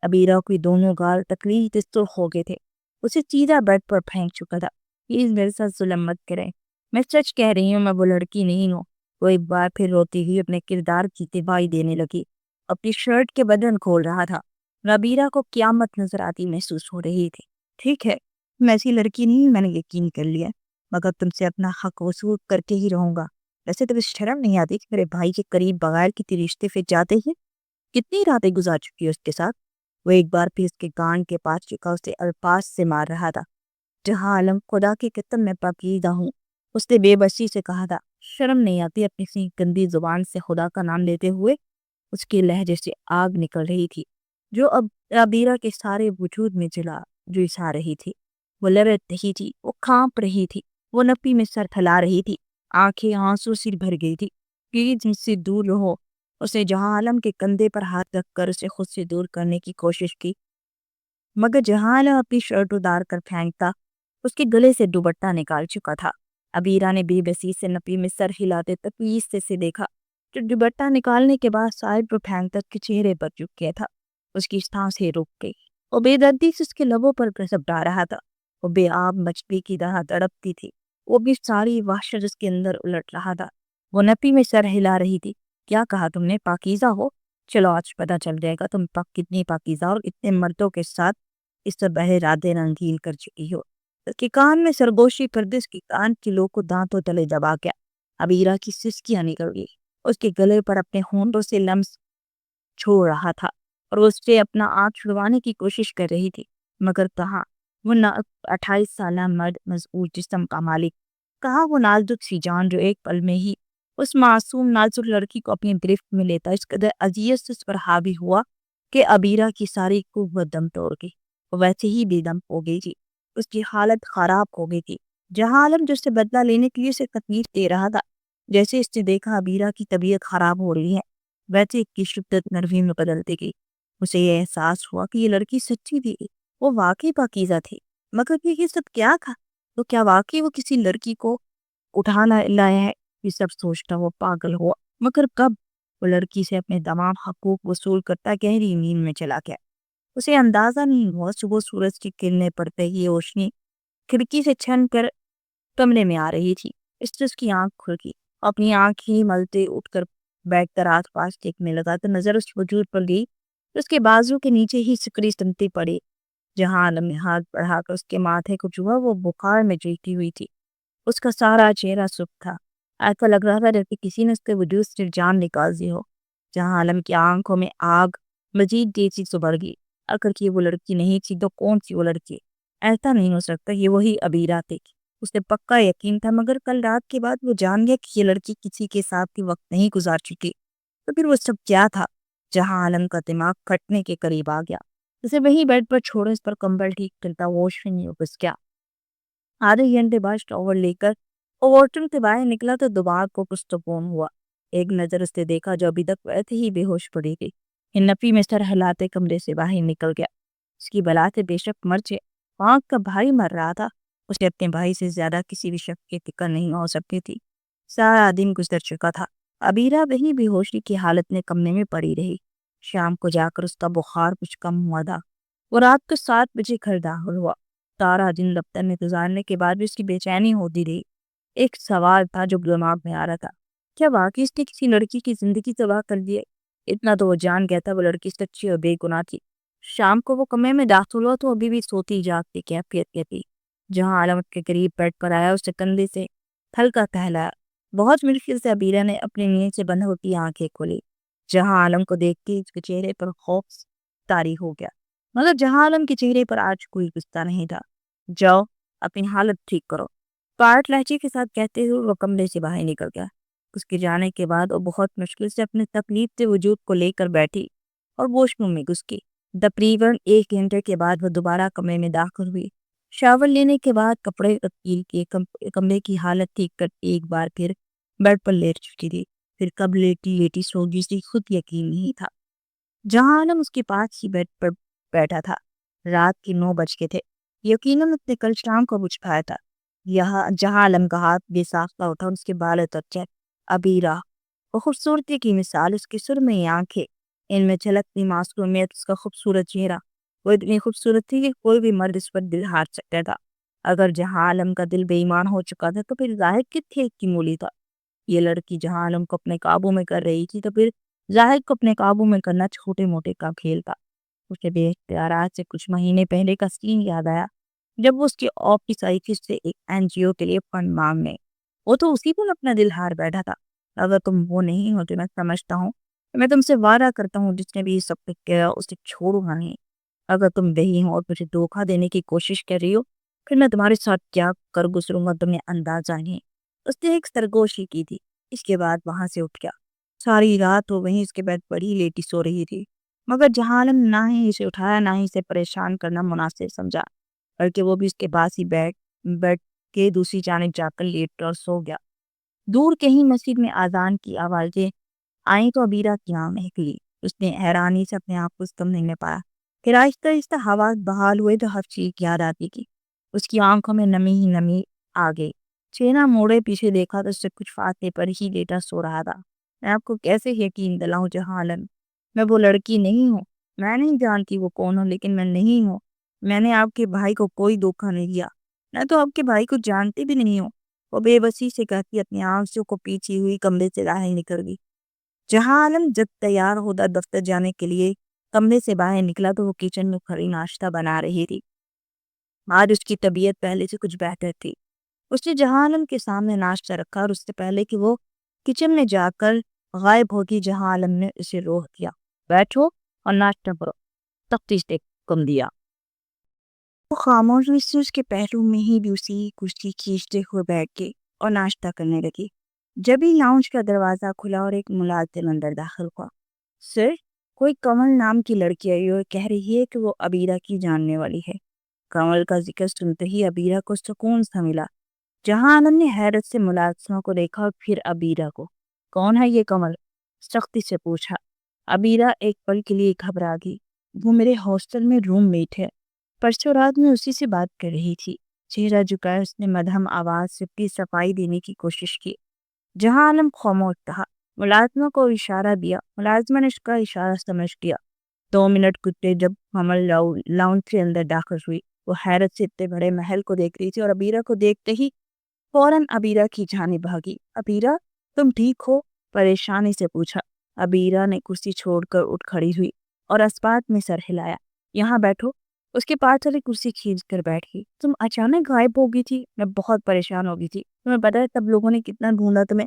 ابیرہ کی دونوں گال تکلیف سے سرخ ہو گئے تھے۔ اسے سیدھا بیڈ پر پھینک چکا تھا۔ پلیز میرے ساتھ ظلم مت کریں۔ میں سچ کہہ رہی ہوں، میں وہ لڑکی نہیں ہوں۔ وہ ایک بار پھر روتی ہوئی اپنے کردار کی دفاعی دینے لگی۔ اپنی شرٹ کے بٹن کھول رہا تھا۔ ابیرہ کو قیامت نظر آتی محسوس ہو رہی تھی۔ ٹھیک ہے، میں ایسی لڑکی نہیں، میں نے یقین کر لیا، مگر تم سے اپنا حق وصول کر کے ہی رہوں گا۔ ویسے تمہیں شرم نہیں آتی کہ میرے بھائی کے قریب بغیر کسی رشتے سے جاتے ہیں؟ کتنی راتیں گزار چکی ہے اس کے ساتھ؟ وہ ایک بار پھر اس کے کان کے پاس چکا اسے الفاظ سے مار رہا تھا۔ جہاں عالم خدا کی قسم میں پاکیزہ ہوں، اس نے بے بسی سے کہا تھا۔ شرم نہیں آتی اپنی سی گندی زبان سے خدا کا نام لیتے ہوئے؟ اس کے لہجے سے آگ نکل رہی تھی جو اب ابیرہ کے سارے وجود میں جلا جھلسا رہی تھی۔ وہ لرز رہی تھی، وہ کانپ رہی تھی، وہ نپی میں سر پھیلا رہی تھی، آنکھیں آنسو سے بھر گئی تھی۔ پلیز مجھ سے دور رہو۔ اسے جہاں عالم کے کندھے پر ہاتھ رکھ کر اسے خود سے دور کرنے کی کوشش کی، مگر جہاں عالم اپنی شرٹ اتار کر پھینکتا اس کے گلے سے دوپٹہ نکال چکا تھا۔ ابیرہ نے بے بسی سے نپی میں سر ہلاتے تپویز سے دیکھا جو دوپٹہ نکالنے کے بعد سائڈ پر پھینکتا اس کے چہرے پر جھک گیا تھا۔ اس کی سانسیں رک گئی۔ وہ بے دردی سے اس کے لبوں پر گھسٹ ڈال رہا تھا۔ وہ بے آب مچھلی کی طرح تڑپتی تھی۔ وہ بھی ساری وحشت اس کے اندر الٹ رہا تھا۔ وہ نپی میں سر ہلا رہی تھی۔ کیا کہا تم نے؟ پاکیزہ ہو؟ چلو آج پتہ چل جائے گا تم کتنی پاکیزہ اور اتنے مردوں کے ساتھ اس سے بہر راتیں رنگین کر چکی ہو۔ اس کے کان میں سرگوشی کرتے اس کی کان کی لو کو دانتوں تلے دبا گیا۔ ابیرہ کی سسکیاں نکل گئی۔ اس کے گلے پر اپنے ہونٹوں سے لمس چھوڑ رہا تھا اور اس سے اپنا آنکھ چھڑوانے کی کوشش کر رہی تھی، مگر کہاں وہ 28 سالہ مرد مضبوط جسم کا مالک، کہاں وہ نازک سی جان جو ایک پل میں ہی اس معصوم نازک لڑکی کو اپنی گرفت میں لیتا اس قدر اذیت سے اس پر حاوی ہوا کہ ابیرہ کی ساری قوت دم توڑ گئی۔ وہ ویسے ہی بے دم ہو گئی تھی۔ اس کی حالت خراب ہو گئی تھی۔ جہاں عالم جس سے بدلہ لینے کے لیے اسے تکلیف دے رہا تھا، جیسے اس نے دیکھا ابیرہ کی طبیعت خراب ہو رہی ہے، ویسے اس کی شدت نرمی میں بدلتی گئی۔ اسے یہ احساس ہوا کہ یہ لڑکی سچی تھی، وہ واقعی پاکیزہ تھی۔ مگر یہ سب کیا تھا؟ تو کیا واقعی وہ کسی لڑکی کو اٹھانا لایا ہے؟ یہ سب سوچتا وہ پاگل ہوا، مگر کب؟ وہ لڑکی سے اپنے تمام حقوق وصول کرتا گہری نیند میں چلا گیا۔ اسے اندازہ نہیں ہوا صبح سورج کی کرنیں پڑتے ہی روشنی کھڑکی سے چھن کر کمرے میں آ رہی تھی۔ اس سے اس کی آنکھ کھل گئی۔ اپنی آنکھیں ملتے اٹھ کر بیٹھ کر آس پاس دیکھنے لگا تو نظر اس وجود پر گئی۔ اس کے بازو کے نیچے ہی سکڑی سنتی پڑی۔ جہاں عالم نے ہاتھ بڑھا کر اس کے ماتھے کو چھوا، وہ بخار میں جیتی ہوئی تھی۔ اس کا سارا چہرہ سرخ تھا۔ ایسا لگ رہا تھا جیسے کسی نے اس کے وجود سے جان نکال دی ہو۔ جہاں عالم کی آنکھوں میں آگ مزید تیزی سے بڑھ گئی۔ اگر یہ وہ لڑکی نہیں تھی تو کون سی وہ لڑکی؟ ایسا نہیں ہو سکتا، یہ وہی ابیرہ تھی۔ اسے پکا یقین تھا، مگر کل رات کے بعد وہ جان گیا کہ یہ لڑکی کسی کے ساتھ بھی وقت نہیں گزار چکی۔ تو پھر وہ سب کیا تھا؟ جہاں عالم کا دماغ پھٹنے کے قریب آ گیا۔ اسے وہی بیڈ پر چھوڑے اس پر کمبل ٹھیک کرتا ہوش میں نہیں گھس گیا۔ آدھے گھنٹے بعد شاور لے کر وہ واش روم سے باہر نکلا تو دماغ کو پرسکون ہوا۔ ایک نظر اس نے دیکھا جو ابھی تک ویسے ہی بے ہوش پڑی تھی۔ نفی میں سر ہلاتے کمرے سے باہر نکل گیا۔ اس کی بلا سے بے شک مر جائے، آنکھ کا بھائی مر رہا تھا۔ اسے اپنے بھائی سے زیادہ کسی بھی شخص کی فکر نہیں ہو سکتی تھی۔ سارا دن گزر چکا تھا، ابیرہ وہی بے ہوشی کی حالت میں کمرے میں پڑی رہی۔ شام کو جا کر اس کا بخار کچھ کم ہوا تھا۔ وہ رات کو 7 بجے گھر داخل ہوا۔ سارا دن دفتر میں گزارنے کے بعد بھی اس کی بے چینی ہوتی رہی۔ ایک سوال تھا جو دماغ میں آ رہا تھا، کیا واقعی اس نے کسی لڑکی کی زندگی تباہ کر دی ہے؟ اتنا تو وہ جان گیا تھا وہ لڑکی سچی اور بے گناہ تھی۔ شام کو وہ کمرے میں داخل ہوا تو ابھی بھی سوتی جاگتی کیفیت میں تھی۔ جہاں عالم کے قریب بیٹھ پر آیا، اسے کندھے سے ہلکا کہلایا۔ بہت مشکل سے ابیرہ نے اپنی نیند سے بند ہوتی آنکھیں کھولی۔ جہاں عالم کو دیکھ کے اس کے چہرے پر خوف طاری ہو گیا، مگر جہاں عالم کے چہرے پر آج کوئی غصہ نہیں تھا۔ جاؤ اپنی حالت ٹھیک کرو، پارٹ لہجے کے ساتھ کہتے ہوئے وہ کمرے سے باہر نکل گیا۔ اس کے جانے کے بعد وہ بہت مشکل سے اپنے تکلیف سے وجود کو لے کر بیٹھی اور واش روم میں گھس گئی۔ تقریباً 1 گھنٹے کے بعد وہ دوبارہ کمرے میں داخل ہوئی۔ شاور لینے کے بعد کپڑے تبدیل کیے، کمرے کی حالت ٹھیک کر ایک بار پھر بیڈ پر لیٹ چکی تھی۔ پھر کب لیٹی لیٹی سو گئی سے خود یقین نہیں تھا۔ جہاں عالم اس کے پاس ہی بیڈ پر بیٹھا تھا۔ رات کے 9 بج کے تھے۔ یقیناً اس نے کل شام کو کچھ کھایا تھا۔ جہاں عالم کا ہاتھ بے ساختہ اٹھا، اس کے بال اتر ابیرہ، وہ خوبصورتی کی مثال، اس کی سرمئی آنکھیں، ان میں جھلکتی معصومیت، اس کا خوبصورت چہرہ، وہ اتنی خوبصورت تھی کہ کوئی بھی مرد اس پر دل ہار سکتا تھا۔ اگر جہاں عالم کا دل بے ایمان ہو چکا تھا تو پھر زاہد کس کھیت کی مولی تھا؟ یہ لڑکی جہاں عالم کو اپنے قابو میں کر رہی تھی تو پھر زاہد کو اپنے قابو میں کرنا چھوٹے موٹے کا کھیل تھا۔ اسے بے اختیارات سے کچھ مہینے پہلے کا سین یاد آیا، جب وہ اس کے آفس آئی تھی سے ایک NGO کے لیے فنڈ مانگنے۔ وہ تو اسی پر اپنا دل ہار بیٹھا تھا۔ اگر تم وہ نہیں ہو تو میں سمجھتا ہوں، میں تم سے وعدہ کرتا ہوں جس نے بھی یہ سب کچھ کیا اسے چھوڑوں گا نہیں۔ اگر تم وہی ہو اور مجھے دھوکہ دینے کی کوشش کر رہی ہو، پھر میں تمہارے ساتھ کیا کر گزروں گا تمہیں اندازہ نہیں۔ اس نے ایک سرگوشی کی تھی، اس کے بعد وہاں سے اٹھ گیا۔ ساری رات وہ وہیں اس کے بیڈ پر ہی لیٹی سو رہی تھی، مگر جہاں عالم نہ ہی اسے اٹھایا نہ ہی اسے پریشان کرنا مناسب سمجھا، بلکہ وہ بھی اس کے پاس ہی بیڈ کے دوسری جانب جا کر لیٹ اور سو گیا۔ دور کہیں مسجد میں اذان کی آوازیں آئیں تو ابیرہ کی آنکھیں کھلی۔ اس نے حیرانی سے اپنے آپ کو اس کمرے میں پایا۔ پھر آہستہ آہستہ حواس بحال ہوئے تو ہر چیز یاد آتی کی۔ اس کی آنکھوں میں نمی ہی نمی آ گئی۔ چہرہ موڑے پیچھے دیکھا تو اس سے کچھ فاصلے پر ہی لیٹا سو رہا تھا۔ میں آپ کو کیسے یقین دلاؤں جہاں عالم، میں وہ لڑکی نہیں ہوں۔ میں نہیں جانتی وہ کون ہو، لیکن میں نہیں ہوں۔ میں نے آپ کے بھائی کو کوئی دھوکہ نہیں دیا، میں تو آپ کے بھائی کو جانتی بھی نہیں ہوں۔ وہ بے بسی سے کہتی اپنی آنکھوں کو پیچھی ہوئی کمرے سے باہر نکل گئی۔ جہاں عالم جب تیار ہوتا دفتر جانے کے لیے کمرے سے باہر نکلا تو وہ کچن میں کھڑی ناشتہ بنا رہی تھی۔ آج اس کی طبیعت پہلے سے کچھ بہتر تھی۔ اس نے جہاں عالم کے سامنے ناشتہ رکھا اور اس سے پہلے کہ وہ کچن میں جا کر غائب ہوگی، جہاں عالم نے اسے روک دیا۔ بیٹھو اور ناشتہ کرو، تختی سے حکم دیا۔ وہ خاموشی سے اس کے پہلو میں ہی بھی اسی کرسی کھینچتے ہوئے بیٹھ گئی اور ناشتہ کرنے لگی۔ جب ہی لاؤنج کا دروازہ کھلا اور ایک ملازم اندر داخل ہوا۔ سر، کوئی کمل نام کی لڑکی آئی اور کہہ رہی ہے کہ وہ ابیرہ کی جاننے والی ہے۔ کمل کا ذکر سنتے ہی ابیرہ کو سکون سا ملا۔ جہاں عالم نے حیرت سے ملازمہ کو دیکھا اور پھر ابیرہ کو۔ کون ہے یہ کمل؟ سختی سے پوچھا۔ ابیرہ ایک پل کے لیے گھبرا گئی۔ وہ میرے ہاسٹل میں روم میٹ ہے، پرسوں رات میں اسی سے بات کر رہی تھی۔ چہرہ جھکائے اس نے مدھم آواز سے اپنی صفائی دینے کی کوشش کی۔ جہاں عالم خاموش رہا۔ ملازمہ کو اشارہ دیا، ملازمہ نے اس کا اشارہ سمجھ لیا۔ 2 منٹ گزرے جب کمل لاؤنج سے اندر داخل ہوئی۔ وہ حیرت سے اتنے بڑے محل کو دیکھ رہی تھی اور ابیرہ کو دیکھتے ہی فوراً ابیرہ کی جانب بھاگی۔ ابیرہ، تم ٹھیک ہو؟ پریشانی سے پوچھا۔ ابیرہ نے کرسی چھوڑ کر اٹھ کھڑی ہوئی اور اسپاٹ میں سر ہلایا۔ یہاں بیٹھو۔ اس کے پاس والی کرسی کھینچ کر بیٹھ گئی۔ تم اچانک غائب ہو گئی تھی، میں بہت پریشان ہو گئی تھی۔ تمہیں پتہ ہے تب لوگوں نے کتنا ڈھونڈا تمہیں،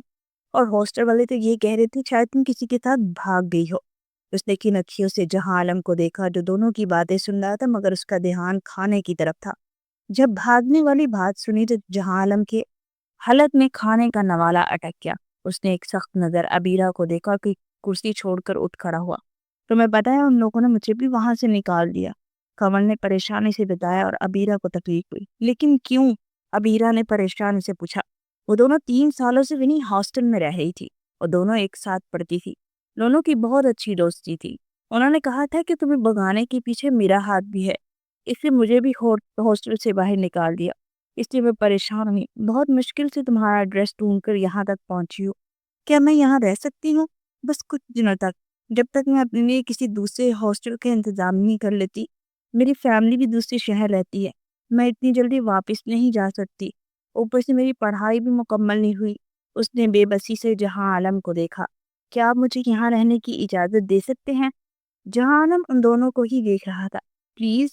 اور ہاسٹل والے تو یہ کہہ رہے تھے شاید تم کسی کے ساتھ بھاگ گئی ہو۔ اس نے کن اکھیوں سے جہاں عالم کو دیکھا جو دونوں کی باتیں سن رہا تھا، مگر اس کا دھیان کھانے کی طرف تھا۔ جب بھاگنے والی بات سنی تو جہاں عالم کے حلق میں کھانے کا نوالہ اٹک گیا۔ اس نے ایک سخت نظر ابیرہ کو دیکھا کہ کرسی چھوڑ کر اٹھ کھڑا ہوا۔ تمہیں پتہ ہے ان لوگوں نے مجھے بھی وہاں سے نکال دیا، کمل نے پریشانی سے بتایا، اور ابیرہ کو تکلیف ہوئی۔ لیکن کیوں؟ ابیرہ نے پریشانی سے پوچھا۔ وہ دونوں 3 سالوں سے ونی ہاسٹل میں رہ رہی تھی اور دونوں ایک ساتھ پڑھتی تھی۔ دونوں کی بہت اچھی دوستی تھی۔ انہوں نے کہا تھا کہ تمہیں بگانے کے پیچھے میرا ہاتھ بھی ہے، اس لیے مجھے بھی ہاسٹل سے باہر نکال دیا۔ اس لیے میں پریشان ہوئی، بہت مشکل سے تمہارا ایڈریس ڈھونڈ کر یہاں تک پہنچی ہوں۔ کیا میں یہاں رہ سکتی ہوں؟ بس کچھ دنوں تک، جب تک میں اپنے لیے کسی دوسرے ہاسٹل کا انتظام نہیں کر لیتی۔ میری فیملی بھی دوسرے شہر رہتی ہے، میں اتنی جلدی واپس نہیں جا سکتی۔ اوپر سے میری پڑھائی بھی مکمل نہیں ہوئی۔ اس نے بے بسی سے جہاں عالم کو دیکھا۔ کیا آپ مجھے یہاں رہنے کی اجازت دے سکتے ہیں؟ جہاں عالم ان دونوں کو ہی دیکھ رہا تھا۔ پلیز،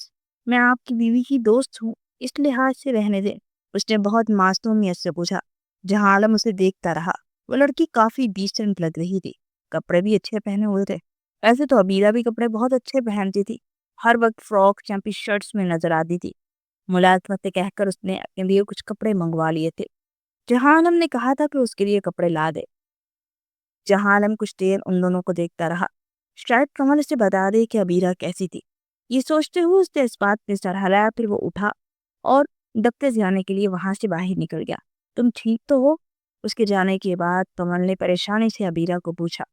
میں آپ کی بیوی کی دوست ہوں، اس لحاظ سے رہنے دیں، اس نے بہت معصومیت سے پوچھا۔ جہاں عالم اسے دیکھتا رہا۔ وہ لڑکی کافی ڈیسنٹ لگ رہی تھی، کپڑے بھی اچھے پہنے ہوئے تھے۔ ایسے تو عبیرہ بھی کپڑے بہت اچھے پہنتی تھی، ہر وقت فراک چمپی شرٹس میں نظر آتی تھی۔ ملازمت سے کہہ کر اس نے اپنے لیے کچھ کپڑے منگوا لیے تھے۔ جہاں عالم نے کہا تھا کہ اس کے لیے کپڑے لا دے۔ جہاں عالم کچھ دیر ان دونوں کو دیکھتا رہا، شاید کمل اسے بتا دے کہ عبیرہ کیسی تھی۔ یہ سوچتے ہوئے اس نے اس بات پہ سر ہلایا، پھر وہ اٹھا اور دفتر جانے کے لیے وہاں سے باہر نکل گیا۔ تم ٹھیک تو ہو؟ اس کے جانے کے بعد کمل نے پریشانی سے عبیرہ کو پوچھا۔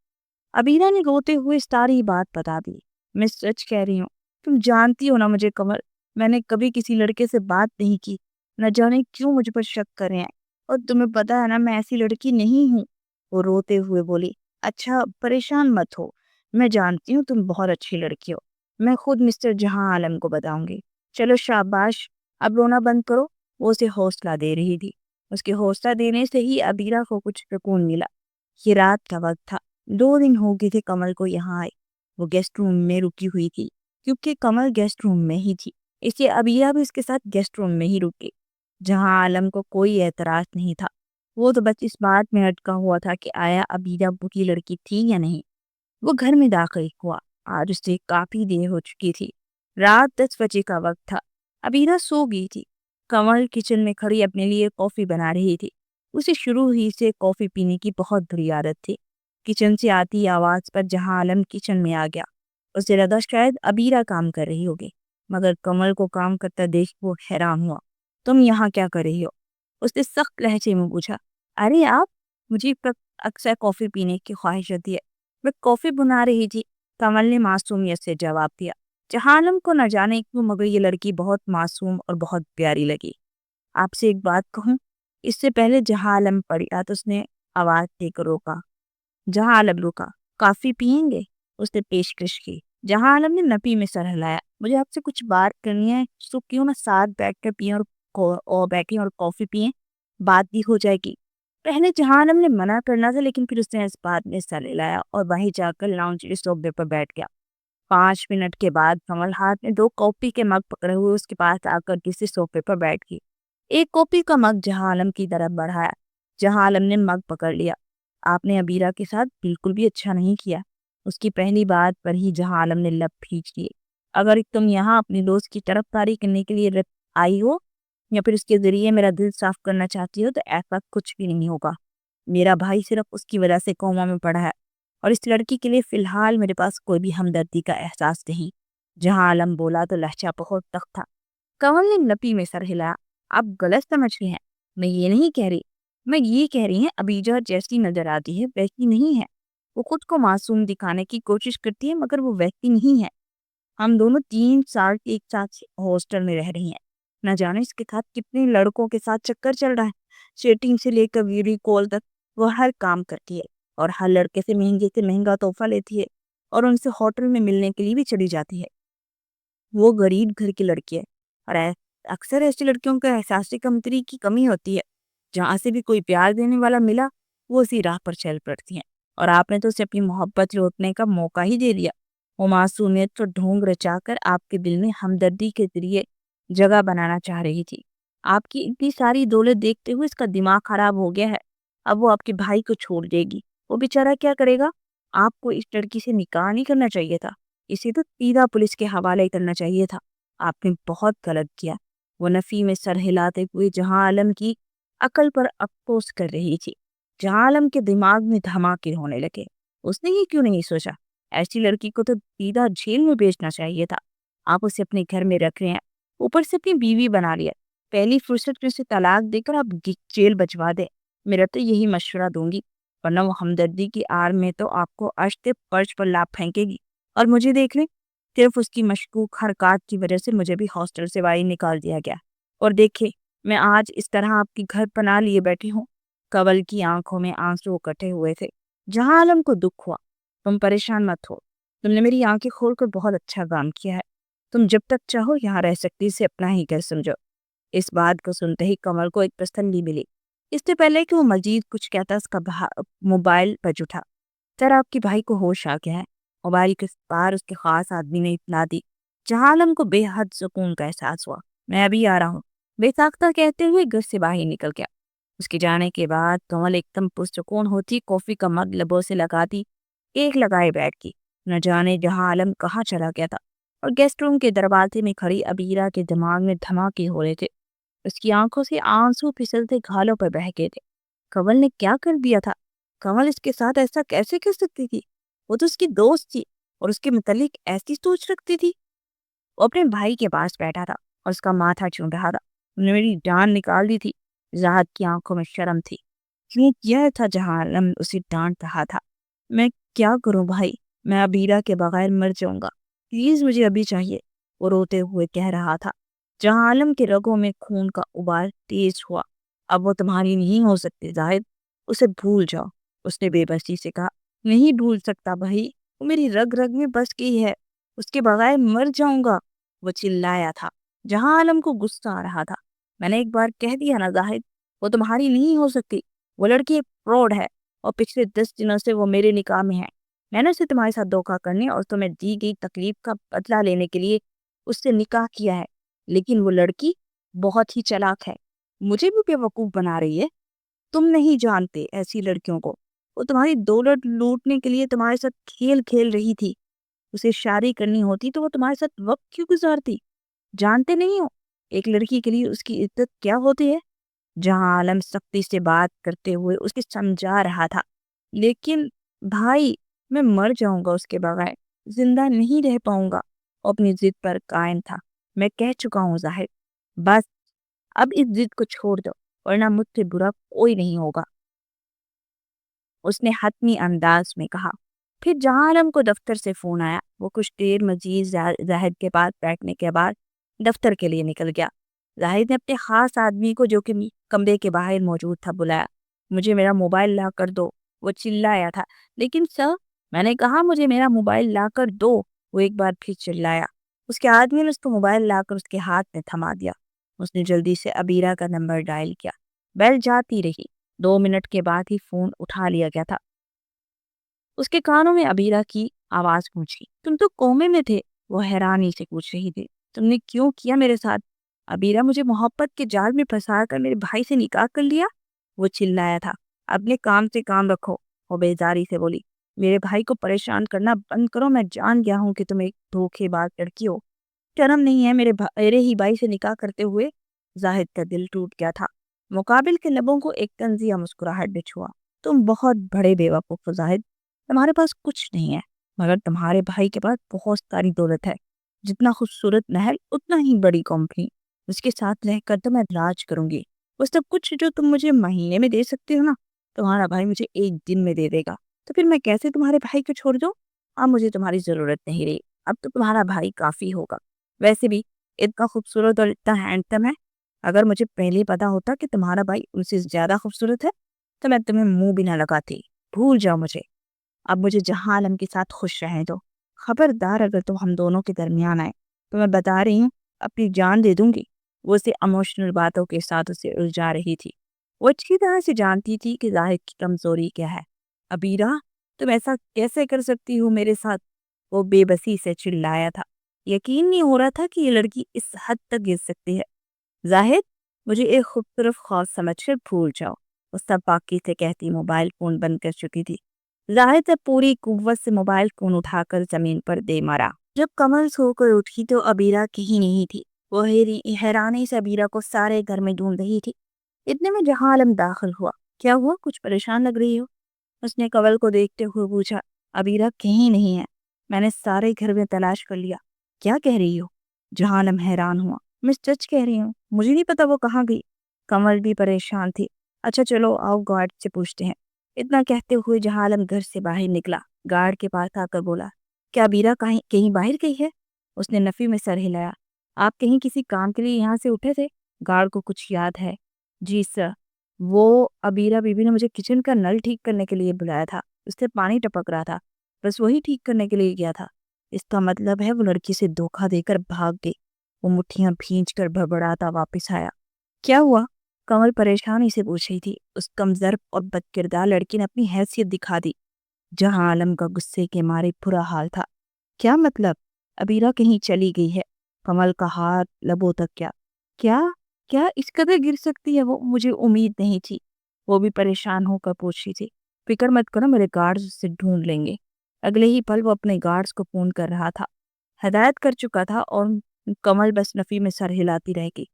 عبیرہ نے روتے ہوئے ساری بات بتا دی۔ میں سچ کہہ رہی ہوں، تم جانتی ہو نا مجھے کمل، میں نے کبھی کسی لڑکے سے بات نہیں کی، نہ جانے کیوں مجھ پر شک کر رہے ہیں، اور تمہیں پتا ہے نا میں ایسی لڑکی نہیں ہوں۔ وہ روتے ہوئے بولی، اچھا پریشان مت ہو، میں جانتی ہوں تم بہت اچھی لڑکی ہو، میں خود مسٹر جہاں عالم کو بتاؤں گی۔ چلو شاباش، اب رونا بند کرو۔ وہ اسے حوصلہ دے رہی تھی۔ اس کے حوصلہ دینے سے ہی عبیرہ کو کچھ سکون ملا۔ یہ رات کا وقت تھا، 2 دن ہو گئے تھے کمل کو یہاں آئے۔ وہ گیسٹ روم میں رکی ہوئی تھی، کیونکہ کمل گیسٹ روم میں ہی تھی، اس لیے عبیرہ بھی اس کے ساتھ گیسٹ روم میں ہی رکی۔ جہاں عالم کو کوئی اعتراض نہیں تھا، وہ تو بس اس بات میں اٹکا ہوا تھا کہ آیا عبیرہ بری لڑکی تھی یا نہیں۔ وہ گھر میں داخل ہوا، آج اس سے کافی دیر ہو چکی تھی، رات 10 بجے کا وقت تھا۔ عبیرہ سو گئی تھی۔ کمل کچن میں کھڑی اپنے لیے کافی بنا رہی تھی۔ اسے شروع ہی سے کافی پینے کی بہت بری عادت تھی۔ کچن سے آتی آواز پر جہاں عالم کچن میں آ گیا۔ اسے لگا شاید عبیرہ کام کر رہی ہوگی، مگر کمل کو کام کرتا دیکھ وہ حیران ہوا۔ تم یہاں کیا کر رہی ہو؟ اس نے سخت لہجے میں پوچھا۔ ارے آپ، مجھے اکثر کافی پینے کی خواہش ہوتی ہے، میں کافی بنا رہی تھی، کمل نے معصومیت سے جواب دیا۔ جہاں عالم کو نہ جانے کیوں مگر یہ لڑکی بہت معصوم اور بہت پیاری لگی۔ آپ سے ایک بات کہوں؟ اس سے پہلے جہاں عالم پڑیا تو اس نے آواز دے کر روکا۔ جہاں عالم روکا۔ کافی پیئیں گے؟ اس نے پیشکش کی۔ جہاں عالم نے نفی میں سر ہلایا۔ مجھے آپ سے کچھ بات کرنی ہے، تو کیوں نہ ساتھ بیٹھ کر پئیں اور بیٹھیں اور کافی پئیں، بات بھی ہو جائے گی۔ پہلے جہاں عالم نے منع کرنا تھا، لیکن پھر اس نے اس بات میں سر ہلایا اور وہیں جا کر لاؤنج کے صوفے پر بیٹھ گیا۔ 5 منٹ کے بعد کمل ہاتھ میں 2 کافی کے مگ پکڑے ہوئے اس کے پاس آ کر کسی صوفے پر بیٹھ گئی۔ ایک کافی کا مگ جہاں عالم کی طرف بڑھایا۔ جہاں عالم نے مگ پکڑ لیا۔ آپ نے عبیرہ کے ساتھ بالکل بھی اچھا نہیں کیا۔ اس کی پہلی بات پر ہی جہاں عالم نے لب کھینچ لیے۔ اگر تم یہاں اپنی دوست کی طرفداری کرنے کے لیے آئی ہو یا پھر اس کے ذریعے میرا دل صاف کرنا چاہتی ہو تو ایسا کچھ بھی نہیں ہوگا۔ میرا بھائی صرف اس کی وجہ سے کوما میں پڑا ہے، اور اس لڑکی کے لیے فی الحال میرے پاس کوئی بھی ہمدردی کا احساس نہیں۔ جہاں عالم بولا تو لہجہ بہت سخت تھا۔ کمل نے نپی میں سر ہلایا۔ آپ غلط سمجھ رہے ہیں، میں یہ نہیں کہہ رہی، میں یہ کہہ رہی ہوں عبیرہ جیسی نظر آتی ہے ویسی نہیں ہے۔ وہ خود کو معصوم دکھانے کی کوشش کرتی ہے مگر وہ ویسی نہیں ہے۔ ہم دونوں 3 سال ایک ساتھ ہاسٹل میں رہ رہی ہیں، نہ جانے اس کے ساتھ کتنے لڑکوں کے ساتھ چکر چل رہا ہے۔ چیٹنگ سے لے کر ویڈیو کال تک وہ ہر کام کرتی ہے، اور ہر لڑکے سے مہنگا تحفہ لیتی ہے، اور ان سے ہوٹل میں ملنے کے لیے بھی چلی جاتی ہے۔ وہ غریب گھر کی لڑکی ہے، اور اکثر ایسی لڑکیوں کا احساس کمتری کی کمی ہوتی ہے۔ جہاں سے بھی کوئی پیار دینے والا ملا وہ اسی راہ پر چل پڑتی ہیں، اور آپ نے تو اسے اپنی محبت لوٹنے کا موقع ہی دے دیا۔ وہ معصومیت تو ڈھونگ رچا کر آپ کے دل میں ہمدردی کے ذریعے جگہ بنانا چاہ رہی تھی۔ آپ کی اتنی ساری دولت دیکھتے ہوئے اس کا دماغ خراب ہو گیا ہے۔ اب وہ آپ کے بھائی کو چھوڑ دے گی، وہ بیچارہ کیا کرے گا؟ آپ کو اس لڑکی سے نکاح نہیں کرنا چاہیے تھا، اسے تو سیدھا پولیس کے حوالے کرنا چاہیے تھا۔ آپ نے بہت غلط کیا۔ وہ نفی میں سر ہلاتے ہوئے جہاں عالم کی عقل پر افسوس کر رہی تھی۔ جہاں عالم کے دماغ میں دھماکے ہونے لگے۔ اس نے یہ کیوں نہیں سوچا؟ ایسی لڑکی کو تو سیدھا جیل میں بھیجنا چاہیے تھا۔ آپ اسے اپنے گھر میں رکھ رہے ہیں، اوپر سے اپنی بیوی بنا لیا۔ پہلی فرصت میں سے طلاق دے کر آپ جیل بچوا دیں، میرا تو یہی مشورہ دوں گی، ورنہ وہ ہمدردی کی آڑ میں تو آپ کو اشتے فرش پر لات پھینکے گی۔ اور مجھے دیکھ لیں، صرف اس کی مشکوک حرکات کی وجہ سے مجھے بھی ہاسٹل سے باہر نکال دیا گیا، اور دیکھیں میں آج اس طرح آپ کی گھر پناہ لیے بیٹھی ہوں۔ کنول کی آنکھوں میں آنسو اکٹھے ہوئے تھے۔ جہاں عالم کو دکھ ہوا، تم پریشان مت ہو، تم نے میری آنکھیں کھول کر بہت اچھا کام کیا ہے۔ تم جب تک چاہو یہاں رہ سکتی، اسے اپنا ہی گھر سمجھو۔ اس بات کو سنتے ہی کنول کو ایک تسلی ملی۔ اس سے پہلے کہ وہ مزید کچھ کہتا، اس کا موبائل بج اٹھا۔ سر، آپ کے بھائی کو ہوش آ گیا ہے، موبائل کے پار اس کے خاص آدمی نے اطلاع دی۔ جہاں عالم کو بے حد سکون کا احساس ہوا۔ میں ابھی آ رہا ہوں، بے ساختہ کہتے ہوئے گھر سے باہر نکل گیا۔ اس کے جانے کے بعد کنول ایک دم پرسکون ہوتی، کافی کا مگ لبوں سے لگاتی، ایک لگائے بیٹھ کی۔ نہ جانے جہاں عالم کہاں چلا گیا تھا، اور گیسٹ روم کے دروازے میں کھڑی ابیرہ کے دماغ میں دھماکے ہو رہے تھے۔ اس کی آنکھوں سے آنسو پھسلتے گھالوں پر بہہ گئے تھے۔ کنول نے کیا کر دیا تھا؟ کنول اس کے ساتھ ایسا کیسے کر سکتی تھی؟ وہ تو اس کی دوست تھی اور اس کے متعلق ایسی سوچ رکھتی تھی۔ وہ اپنے بھائی کے پاس بیٹھا تھا اور اس کا ماتھا چوم رہا تھا۔ انہوں نے میری جان نکال دی تھی۔ زاہد کی آنکھوں میں شرم تھی۔ کیوں کیا تھا جہاں عالم اسے ڈانٹ رہا تھا؟ میں کیا کروں بھائی؟ میں ابیرہ کے بغیر مر جاؤں گا، پلیز مجھے ابھی چاہیے، وہ روتے ہوئے کہہ رہا تھا۔ جہاں عالم کے رگوں میں خون کا ابال تیز ہوا۔ اب وہ تمہاری نہیں ہو سکتی زاہد، اسے بھول جاؤ، اس نے بے بسی سے کہا۔ نہیں بھول سکتا بھائی، وہ میری رگ رگ میں بس گئی ہے، اس کے بغیر مر جاؤں گا، وہ چلایا تھا۔ جہاں عالم کو غصہ آ رہا تھا۔ میں نے ایک بار کہہ دیا نا زاہد، وہ تمہاری نہیں ہو سکتی۔ وہ لڑکی ایک فراڈ ہے اور پچھلے 10 دنوں سے وہ میرے نکاح میں ہے۔ میں نے اسے تمہارے ساتھ دھوکہ کرنے اور تمہیں دی گئی تکلیف کا بدلہ لینے کے لیے اس سے نکاح کیا ہے، لیکن وہ لڑکی بہت ہی چالاک ہے، مجھے بھی بیوقوف بنا رہی ہے۔ تم نہیں جانتے ایسی لڑکیوں کو، وہ تمہاری دولت لوٹنے کے لیے تمہارے ساتھ کھیل کھیل رہی تھی۔ اسے شادی کرنی ہوتی تو وہ تمہارے ساتھ وقت کیوں گزارتی؟ جانتے نہیں ہو ایک لڑکی کے لیے اس کی عزت کیا ہوتی ہے؟ جہاں عالم سختی سے بات کرتے ہوئے اسے سمجھا رہا تھا۔ لیکن بھائی، میں مر جاؤں گا اس کے بغیر، زندہ نہیں رہ پاؤں گا۔ وہ اپنی ضد پر قائم تھا۔ میں کہہ چکا ہوں ظاہر، بس اب اس ضد کو چھوڑ دو، ورنہ مجھ سے برا کوئی نہیں ہوگا، اس نے حتمی انداز میں کہا۔ پھر جہاں عالم کو دفتر سے فون آیا۔ وہ کچھ دیر مزید زاہد کے پاس بیٹھنے کے بعد دفتر کے لیے نکل گیا۔ زاہد نے اپنے خاص آدمی کو، جو کہ کمرے کے باہر موجود تھا، بلایا۔ مجھے میرا موبائل لا کر دو، وہ چلایا تھا۔ لیکن سر، میں نے کہا مجھے میرا موبائل لا کر دو، وہ ایک بار پھر چلایا۔ اس کے آدمی نے اس کو موبائل لا کر اس کے ہاتھ میں تھما دیا۔ اس نے جلدی سے ابیرہ کا نمبر ڈائل کیا۔ بیل جاتی رہی۔ 2 منٹ کے بعد ہی فون اٹھا لیا گیا تھا۔ اس کے کانوں میں ابیرہ کی آواز گونجی۔ تم تو کومے میں تھے، وہ حیرانی سے پوچھ رہی تھی۔ تم نے کیوں کیا میرے ساتھ؟ ابیرہ، مجھے محبت کے جال میں پھنسا کر میرے بھائی سے نکاح کر لیا، وہ چلایا تھا۔ اپنے کام سے کام رکھو، وہ بیزاری سے بولی۔ میرے بھائی کو پریشان کرنا بند کرو، میں جان گیا ہوں کہ تم ایک دھوکے باز لڑکی ہو، شرم نہیں ہے میرے ہی بھائی سے نکاح کرتے ہوئے؟ زاہد کا دل ٹوٹ گیا تھا۔ مقابل کے لبوں کو ایک طنزیہ مسکراہٹ بچ ہوا۔ تم بہت بڑے بیوقوف ہو زاہد، تمہارے پاس کچھ نہیں ہے، مگر تمہارے بھائی کے پاس بہت ساری دولت ہے۔ جتنا خوبصورت محل اتنا ہی بڑی کمپنی، اس کے ساتھ رہ کر تو میں راج کروں گی۔ وہ سب کچھ جو تم مجھے مہینے میں دے سکتے ہو نا، تمہارا بھائی مجھے ایک دن میں دے دے گا۔ تو پھر میں کیسے تمہارے بھائی کو چھوڑ دوں؟ اب مجھے تمہاری ضرورت نہیں رہی، اب تو تمہارا بھائی کافی ہوگا۔ ویسے بھی اتنا خوبصورت اور اتنا ہینڈسم ہے، اگر مجھے پہلے پتا ہوتا کہ تمہارا بھائی ان سے زیادہ خوبصورت ہے تو میں تمہیں منہ بھی نہ لگاتی۔ بھول جاؤ مجھے، اب مجھے جہاں عالم کے ساتھ خوش رہنے دو۔ خبردار اگر تم ہم دونوں کے درمیان آئے تو میں بتا رہی ہوں اپنی جان دے دوں گی۔ وہ اسے ایموشنل باتوں کے ساتھ اسے الجھا رہی تھی۔ وہ اچھی طرح سے جانتی تھی کہ زاہد کی کمزوری کیا ہے۔ ابیرہ، تم ایسا کیسے کر سکتی ہو میرے ساتھ؟ وہ بے بسی سے چلایا تھا۔ یقین نہیں ہو رہا تھا کہ یہ لڑکی اس حد تک گر سکتی ہے۔ زاہد، مجھے ایک خوبصورت خواب سمجھ کر بھول جاؤ، وہ سب باقی سے کہتی موبائل فون بند کر چکی تھی۔ زاہد سے پوری قوت سے موبائل فون اٹھا کر زمین پر دے مارا۔ جب کنول سو کر اٹھی تو ابیرہ کہیں نہیں تھی۔ وہ حیرانی سے ابیرہ کو سارے گھر میں ڈھونڈ رہی تھی۔ اتنے میں جہاں عالم داخل ہوا۔ کیا ہوا؟ کچھ پریشان لگ رہی ہو؟ اس نے کنول کو دیکھتے ہوئے پوچھا۔ ابیرہ کہیں نہیں ہے، میں نے سارے گھر میں تلاش کر لیا۔ کیا کہہ رہی ہو؟ جہاں عالم حیران ہوا۔ میں سچ کہہ رہی ہوں، مجھے نہیں پتا وہ کہاں گئی۔ کنول بھی پریشان تھی۔ اچھا چلو آؤ گارڈ سے پوچھتے ہیں۔ اتنا کہتے ہوئے جہاں عالم گھر سے باہر نکلا۔ گارڈ کے پاس آ کر بولا، کیا ابیرہ کہیں باہر گئی ہے؟ اس نے نفی میں سر ہلایا۔ آپ کہیں کسی کام کے لیے یہاں سے اٹھے تھے؟ گارڈ کو کچھ یاد ہے؟ جی سر، وہ ابیرہ بیوی نے مجھے کچن کا نل ٹھیک کرنے کے لیے بلایا تھا، اس سے پانی ٹپک رہا تھا، بس وہی ٹھیک کرنے کے لیے گیا تھا۔ اس کا مطلب ہے وہ لڑکی سے دھوکہ دے کر بھاگ گئی۔ وہ مٹھیاں بھینچ کر بڑبڑاتا واپس آیا۔ کیا ہوا؟ کمل پریشانی سے پوچھ رہی تھی۔ اس کمزور اور بد کردار لڑکی نے اپنی حیثیت دکھا دی۔ جہاں عالم کا غصے کے مارے برا حال تھا۔ کیا مطلب؟ ابیرہ کہیں چلی گئی ہے؟ کمل کا ہاتھ لبوں تک کیا کیا کیا اس قدر گر سکتی ہے وہ؟ مجھے امید نہیں تھی۔ وہ بھی پریشان ہو کر پوچھ رہی تھی۔ فکر مت کرو، میرے گارڈز اسے ڈھونڈ لیں گے۔ اگلے ہی پل وہ اپنے گارڈز کو فون کر رہا تھا، ہدایت کر چکا تھا، اور کمل بس نفی میں سر ہلاتی رہ گئی۔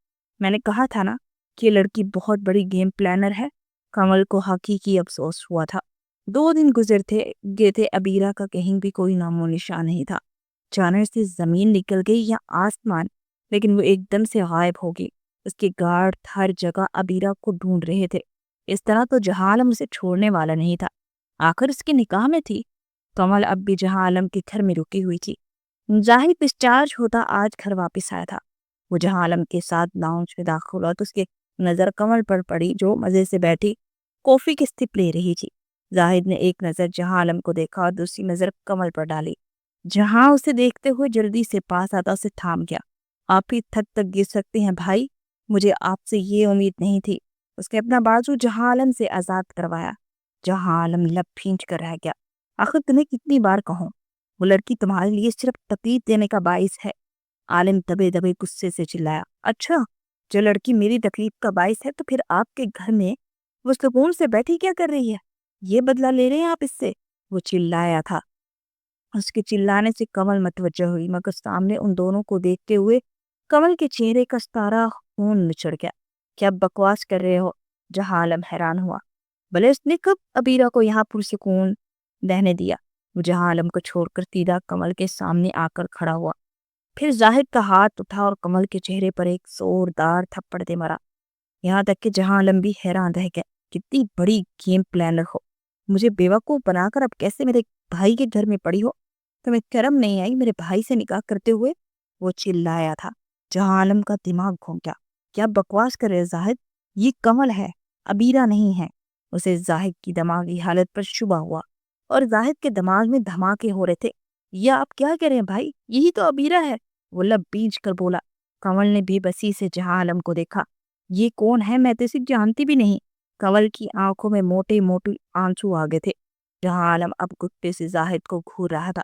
میں نے کہا تھا نا کہ یہ لڑکی بہت بڑی گیم پلانر ہے۔ کمل کو حقیقی افسوس ہوا تھا۔ 2 دن گئے تھے، ابیرہ کا کہیں بھی کوئی نام و نشان نہیں تھا۔ جانے سے زمین نکل گئی یا آسمان، لیکن وہ ایک دم سے غائب ہو گئی۔ اس کے گارڈ ہر جگہ ابیرہ کو ڈھونڈ رہے تھے۔ اس طرح تو جہاں عالم اسے چھوڑنے والا نہیں تھا۔ آخر اس کی نکاح میں تھی۔ کمل اب بھی جہاں عالم کے گھر میں رکی ہوئی تھی۔ زاہد ڈسچارج ہوتا آج گھر واپس آیا تھا۔ وہ جہاں عالم کے ساتھ لاؤنج میں داخل ہوا تو اس کی نظر کمل پر پڑی، جو مزے سے بیٹھی کافی کی سپ لے رہی تھی۔ زاہد نے ایک نظر جہاں عالم کو دیکھا اور دوسری نظر کمل پر ڈالی۔ جہاں اسے دیکھتے ہوئے جلدی سے پاس آتا اسے تھام گیا۔ آپ ہی تھک گر سکتے ہیں بھائی، مجھے آپ سے یہ امید نہیں تھی۔ اس نے اپنا بازو جہاں عالم سے آزاد کروایا۔ جہاں عالم لب بھینچ کر رہ گیا۔ آخر تمہیں کتنی بار کہوں، وہ لڑکی تمہارے لیے صرف تکلیف دینے کا باعث ہے۔ عالم دبے دبے غصے سے چلایا۔ اچھا، جو لڑکی میری تکلیف کا باعث ہے تو پھر آپ کے گھر میں وہ سکون سے بیٹھی کیا کر رہی ہے؟ یہ بدلہ لے رہے ہیں آپ اس سے؟ وہ چلایا تھا۔ اس کے چلانے سے کمل متوجہ ہوئی، مگر سامنے ان دونوں کو دیکھتے ہوئے کمل کے چہرے کا ستارہ خون نچڑ گیا۔ کیا بکواس کر رہے ہو؟ جہاں عالم حیران ہوا۔ بھلے اس نے کب ابیرہ کو یہاں پرسکون رہنے دیا؟ وہ جہاں عالم کو چھوڑ کر سیدھا کمل کے سامنے آ کر کھڑا ہوا، پھر زاہد کا ہاتھ اٹھا اور کمل کے چہرے پر ایک زوردار تھپڑ دے مارا۔ یہاں تک کہ جہاں عالم بھی حیران رہ گیا۔ کتنی بڑی گیم پلانر ہو، مجھے بیوقوف بنا کر اب کیسے میرے بھائی کے گھر میں پڑی ہو؟ تمہیں شرم نہیں آئی میرے بھائی سے نکاح کرتے ہوئے؟ وہ چلایا تھا۔ جہاں عالم کا دماغ گھوم گیا۔ کیا بکواس کر رہے زاہد؟ یہ کمل ہے، ابیرہ نہیں ہے۔ اسے زاہد کی دماغی حالت پر شبہ ہوا، اور زاہد کے دماغ میں دھماکے ہو رہے تھے۔ یہ آپ کیا کہہ رہے ہیں بھائی؟ یہی تو ابیرہ ہے، وہ لب بیچ کر بولا۔ کمل نے بے بسی سے جہاں عالم کو دیکھا۔ یہ کون ہے؟ میں تو اسے جانتی بھی نہیں۔ کمل کی آنکھوں میں موٹے موٹے آنسو آ گئے تھے۔ جہاں عالم اب غصے سے زاہد کو گھور رہا تھا۔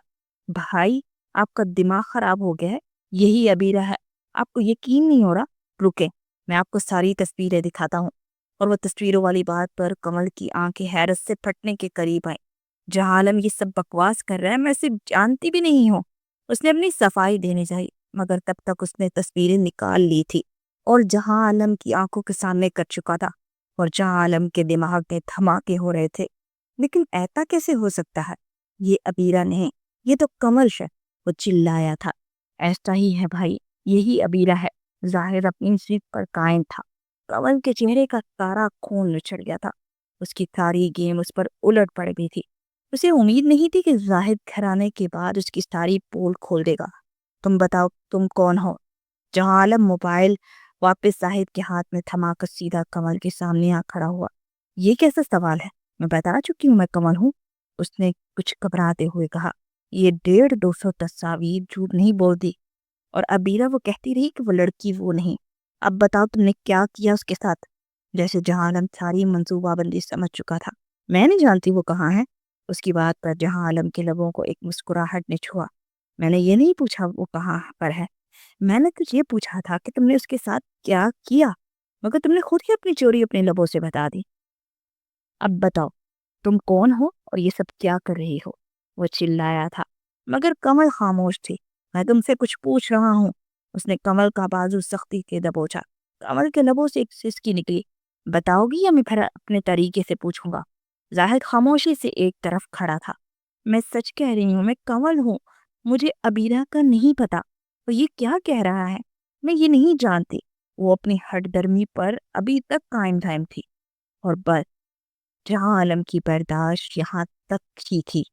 بھائی، آپ کا دماغ خراب ہو گیا ہے، یہی ابیرہ ہے، آپ کو یقین نہیں ہو رہا؟ رکے، میں آپ کو ساری تصویریں دکھاتا ہوں۔ اور وہ تصویروں والی بات پر کمل کی آنکھیں حیرت سے پھٹنے کے قریب آئیں۔ جہاں عالم یہ سب بکواس کر رہا ہے، میں اسے جانتی بھی نہیں ہوں۔ اس نے اپنی صفائی دینے جائی، مگر تب تک اس نے تصویریں نکال لی تھی اور جہاں عالم کی آنکھوں کے سامنے کر چکا تھا، اور جہاں عالم کے دماغ میں دھماکے ہو رہے تھے۔ لیکن ایسا کیسے ہو سکتا ہے؟ یہ ابیرہ نہیں، یہ تو کمل ہے، وہ چلایا تھا۔ ایسا ہی ہے بھائی، یہی ابیرہ ہے۔ ظاہر اپنی ضد پر قائم تھا۔ کمل کے چہرے کا سارا خون نچڑ گیا تھا۔ اس کی ساری گیم اس پر الٹ پڑ گئی تھی۔ اسے امید نہیں تھی کہ زاہد گھر آنے کے بعد اس کی ساری پول کھول دے گا۔ تم بتاؤ، تم کون ہو؟ جہاں عالم موبائل واپس زاہد کے ہاتھ میں تھما کر سیدھا کمل کے سامنے آ کھڑا ہوا۔ یہ کیسا سوال ہے؟ میں بتا چکی ہوں میں کمل ہوں، اس نے کچھ گھبراتے ہوئے کہا۔ یہ 150 تصاویر جھوٹ نہیں بولتی، اور ابیرہ وہ کہتی رہی کہ وہ لڑکی وہ نہیں۔ اب بتاؤ تم نے کیا کیا اس کے ساتھ؟ جیسے جہاں عالم ساری منصوبہ بندی سمجھ چکا تھا۔ میں نہیں جانتی وہ کہاں ہے۔ اس کی بات پر جہاں عالم کے لبوں کو ایک مسکراہٹ نے چھوا۔ میں نے یہ نہیں پوچھا وہ کہاں پر ہے، میں نے تو یہ پوچھا تھا کہ تم نے اس کے ساتھ کیا کیا، مگر تم نے خود ہی اپنی چوری اپنے لبوں سے بتا دی۔ اب بتاؤ تم کون ہو اور یہ سب کیا کر رہی ہو؟ وہ چلایا تھا، مگر کمل خاموش تھی۔ میں تم سے کچھ پوچھ رہا ہوں۔ اس نے کمل کا بازو سختی سے دبوچا۔ کمل کے لبوں سے ایک سسکی نکلی۔ بتاؤ گی یا میں پھر اپنے طریقے سے پوچھوں گا؟ زاہد خاموشی سے ایک طرف کھڑا تھا۔ میں سچ کہہ رہی ہوں، میں کمل ہوں، مجھے ابیرہ کا نہیں پتا۔ وہ یہ کیا کہہ رہا ہے؟ میں یہ نہیں جانتی۔ وہ اپنی ہٹ درمی پر ابھی تک قائم دائم تھی، اور بس جہاں عالم کی برداشت یہاں تک ہی تھی۔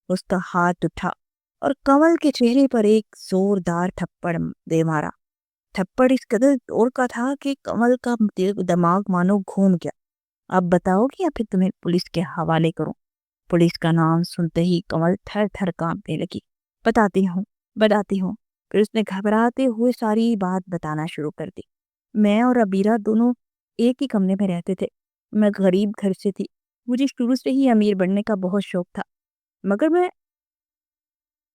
اس کا ہاتھ اٹھا اور کمل کے چہرے پر ایک زوردار تھپڑ دے مارا۔ تھپڑ اس قدر زور کا تھا کہ کمل کا دماغ مانو گھوم گیا۔ اب بتاؤ گی یا پھر تمہیں پولیس کے حوالے کروں؟ پولیس کا نام سنتے ہی کمل تھر تھر کانپنے لگی۔ بتاتی ہوں۔ پھر اس نے گھبراتے ہوئے ساری بات بتانا شروع کر دی۔ میں اور عبیرہ دونوں ایک ہی کمرے میں رہتے تھے۔ میں غریب گھر سے تھی، مجھے شروع سے ہی امیر بننے کا بہت شوق تھا، مگر میں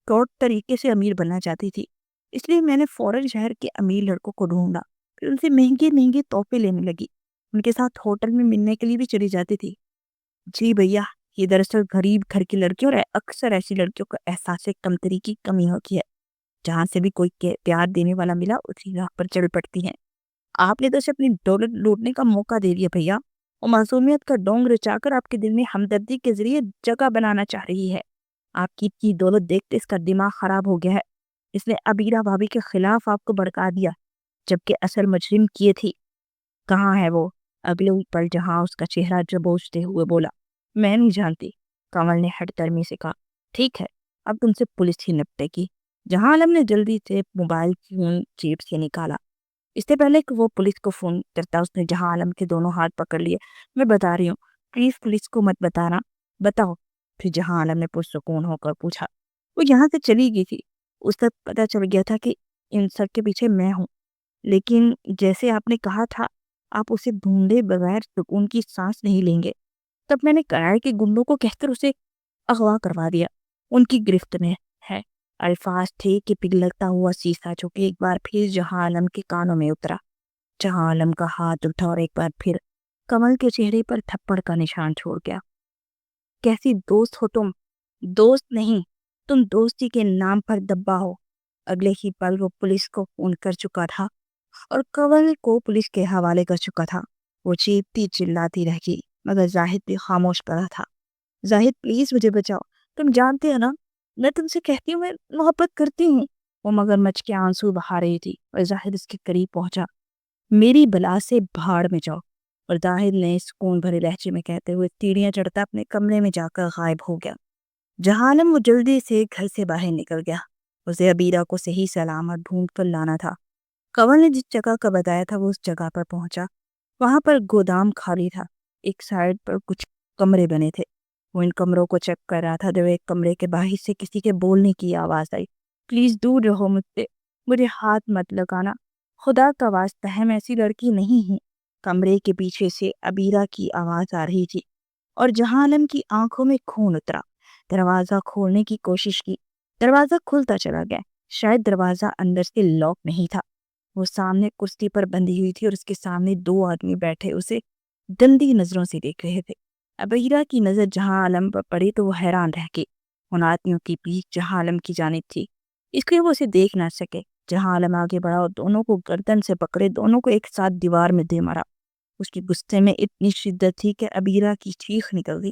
کورٹ طریقے سے امیر بننا چاہتی تھی۔ اس لیے میں نے فوراً شہر کے امیر لڑکوں کو ڈھونڈا، پھر ان سے مہنگے مہنگے تحفے لینے لگی، ان کے ساتھ ہوٹل میں ملنے کے لیے بھی چلی جاتی تھی۔ جی بھیا، یہ دراصل غریب گھر کی لڑکیوں اور اکثر ایسی لڑکیوں کا احساس کمتری کی کمی ہوتی ہے، جہاں سے بھی کوئی پیار دینے والا ملا اسی راہ پر چل پڑتی ہیں۔ آپ نے تو اسے اپنی دولت لوٹنے کا موقع دے دیا بھیا، اور معصومیت کا ڈونگ رچا کر آپ کے دل میں ہمدردی کے ذریعے جگہ بنانا چاہ رہی ہے۔ آپ کی اتنی دولت دیکھتے اس کا دماغ خراب ہو گیا ہے۔ اس نے عبیرہ بھابھی کے خلاف آپ کو بھڑکا دیا، جبکہ اصل مجرم کیے تھی۔ کہاں ہے وہ؟ اگلے پل جہاں اس کا چہرہ جبوجھتے ہوئے بولا، میں نہیں جانتی، کمل نے ہٹ درمی سے کہا۔ ٹھیک ہے، اب تم سے پولیس ہی نپٹے گی۔ جہاں عالم نے جلدی سے موبائل فون جیب سے نکالا۔ اس سے پہلے کہ وہ پولیس کو فون کرتا، اس نے جہاں عالم کے دونوں ہاتھ پکڑ لیے۔ میں بتا رہی ہوں، پلیز پولیس کو مت بتانا، بتاؤ۔ پھر جہاں عالم نے پرسکون ہو کر پوچھا، وہ یہاں سے چلی گئی تھی، اس تک پتہ چل گیا تھا کہ ان سب کے پیچھے میں ہوں، لیکن جیسے آپ نے کہا تھا آپ اسے ڈھونڈے بغیر سکون کی سانس نہیں لیں گے، تب میں نے کرائے کے گنڈوں کو کہہ کر اسے اغوا کروا دیا، ان کی گرفت میں ہے۔ الفاظ تھے کہ پگھلتا ہوا سیسا جو کہ ایک بار پھر جہاں عالم کے کانوں میں اترا۔ جہاں عالم کا ہاتھ اٹھا اور ایک بار پھر کمل کے چہرے پر تھپڑ کا نشان چھوڑ گیا۔ کیسی دوست ہو تم؟ دوست نہیں، تم دوستی کے نام پر دبا ہو۔ اگلے ہی پل وہ پولیس کو فون کر چکا تھا اور کمل کو پولیس کے حوالے کر چکا تھا۔ وہ چیختی چلاتی رہ گئی، مگر زاہد بھی خاموش پڑا تھا۔ زاہد پلیز مجھے بچاؤ، تم جانتے ہو نا میں تم سے کہتی ہوں میں محبت کرتی ہوں۔ وہ مگر مچ کے آنسو بہا رہی تھی اور زاہد اس کے قریب پہنچا۔ میری بلا سے بھاڑ میں جاؤ، اور زاہد نے سکون بھرے لہجے میں کہتے ہوئے سیڑھیاں چڑھتا اپنے کمرے میں جا کر غائب ہو گیا۔ جہاں عالم وہ جلدی سے گھر سے باہر نکل گیا، اسے عبیرہ کو صحیح سلامت ڈھونڈ کر لانا تھا۔ کمل نے جس جگہ کا بتایا تھا وہ اس جگہ پر پہنچا۔ وہاں پر گودام خالی تھا، ایک سائڈ پر کچھ کمرے بنے تھے۔ وہ ان کمروں کو چیک کر رہا تھا جب ایک کمرے کے باہر سے کسی کے بولنے کی آواز آئی، پلیز دور رہو مجھ سے، مجھے ہاتھ مت لگانا، خدا کا واسطہ ہے، میں ایسی لڑکی نہیں ہوں۔ کمرے کے پیچھے سے عبیرہ کی آواز آ رہی تھی اور جہاں عالم کی آنکھوں میں خون اترا۔ دروازہ کھولنے کی کوشش کی، دروازہ کھلتا چلا گیا، شاید دروازہ اندر سے لاک نہیں تھا۔ وہ سامنے کرسی پر بندھی ہوئی تھی اور اس کے سامنے دو آدمی بیٹھے اسے گندی نظروں سے دیکھ رہے تھے۔ عبیرہ کی نظر جہاں عالم پر پڑی تو وہ حیران رہ گئی۔ ان آدمیوں کی پیٹھ جہاں عالم کی جانب تھی، اس لیے وہ اسے دیکھ نہ سکے۔ جہاں عالم آگے بڑھا اور دونوں کو گردن سے پکڑے دونوں کو ایک ساتھ دیوار میں دے مارا۔ اس کی غصے میں اتنی شدت تھی کہ عبیرہ کی چیخ نکل گئی۔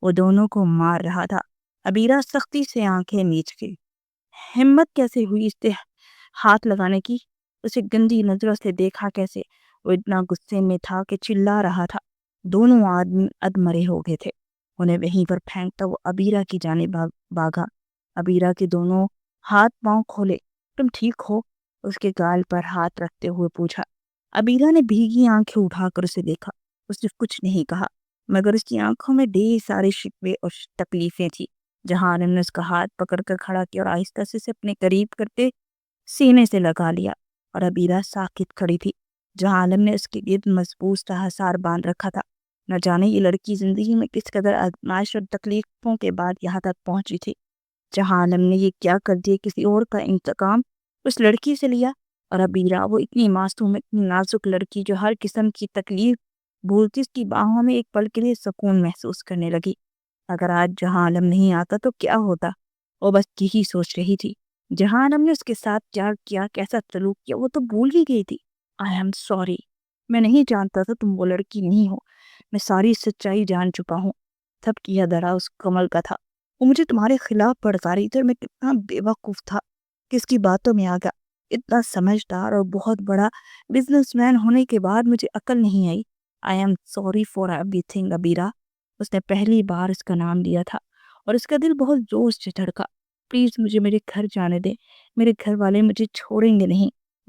وہ دونوں کو مار رہا تھا۔ عبیرہ سختی سے آنکھیں میچ گئی۔ ہمت کیسے ہوئی اس سے ہاتھ لگانے کی؟ اسے گندی نظروں سے دیکھا کیسے؟ وہ اتنا غصے میں تھا کہ چلا رہا تھا۔ دونوں آدمی ادمرے ہو گئے تھے۔ انہیں وہیں پر پھینکتا وہ عبیرہ کی جانب بھاگا۔ عبیرہ کے دونوں ہاتھ پاؤں کھولے۔ تم ٹھیک ہو؟ اس کے گال پر ہاتھ رکھتے ہوئے پوچھا۔ عبیرہ نے بھیگی آنکھیں اٹھا کر اسے دیکھا۔ اس نے کچھ نہیں کہا، مگر اس کی آنکھوں میں ڈھیر سارے شکوے اور تکلیفیں تھی۔ جہاں عالم نے اس کا ہاتھ پکڑ کر کھڑا کیا اور آہستہ سے اسے اپنے قریب کرتے سینے سے لگا لیا، اور عبیرہ ساکت کھڑی تھی۔ جہاں عالم نے اس کے گرد مضبوط سا حصار باندھ رکھا تھا۔ نہ جانے یہ لڑکی زندگی میں کس قدر آزمائش اور تکلیفوں کے بعد یہاں تک پہنچی تھی۔ جہاں عالم نے یہ کیا کر دیا، کسی اور کا انتقام اس لڑکی سے لیا، اور عبیرہ وہ اتنی معصوم اتنی نازک لڑکی جو ہر قسم کی تکلیف بھولتی اس کی باہوں میں ایک پل کے لیے سکون محسوس کرنے لگی۔ اگر آج جہاں عالم نہیں آتا تو کیا ہوتا؟ وہ بس یہی سوچ رہی تھی۔ جہاں عالم نے اس کے ساتھ کیا کیا، کیسا سلوک کیا، وہ تو بھول ہی گئی تھی۔ آئی ایم سوری، میں نہیں جانتا تھا تم وہ لڑکی نہیں ہو، میں ساری سچائی جان چکا ہوں۔ تب کیا درا اس کمل کا تھا، وہ مجھے تمہارے خلاف بھڑکا رہی تھی اور میں کتنا بے وقوف تھا، کس کی باتوں میں آ گیا۔ اتنا سمجھدار اور بہت بڑا بزنس مین ہونے کے بعد مجھے عقل نہیں آئی۔ I'm sorry for everything Abeera. اس نے پہلی بار اس کا نام لیا تھا اور اس کا دل بہت زور سے دھڑکا۔ پلیز مجھے میرے گھر جانے دیں، میرے گھر والے مجھے چھوڑیں گے نہیں،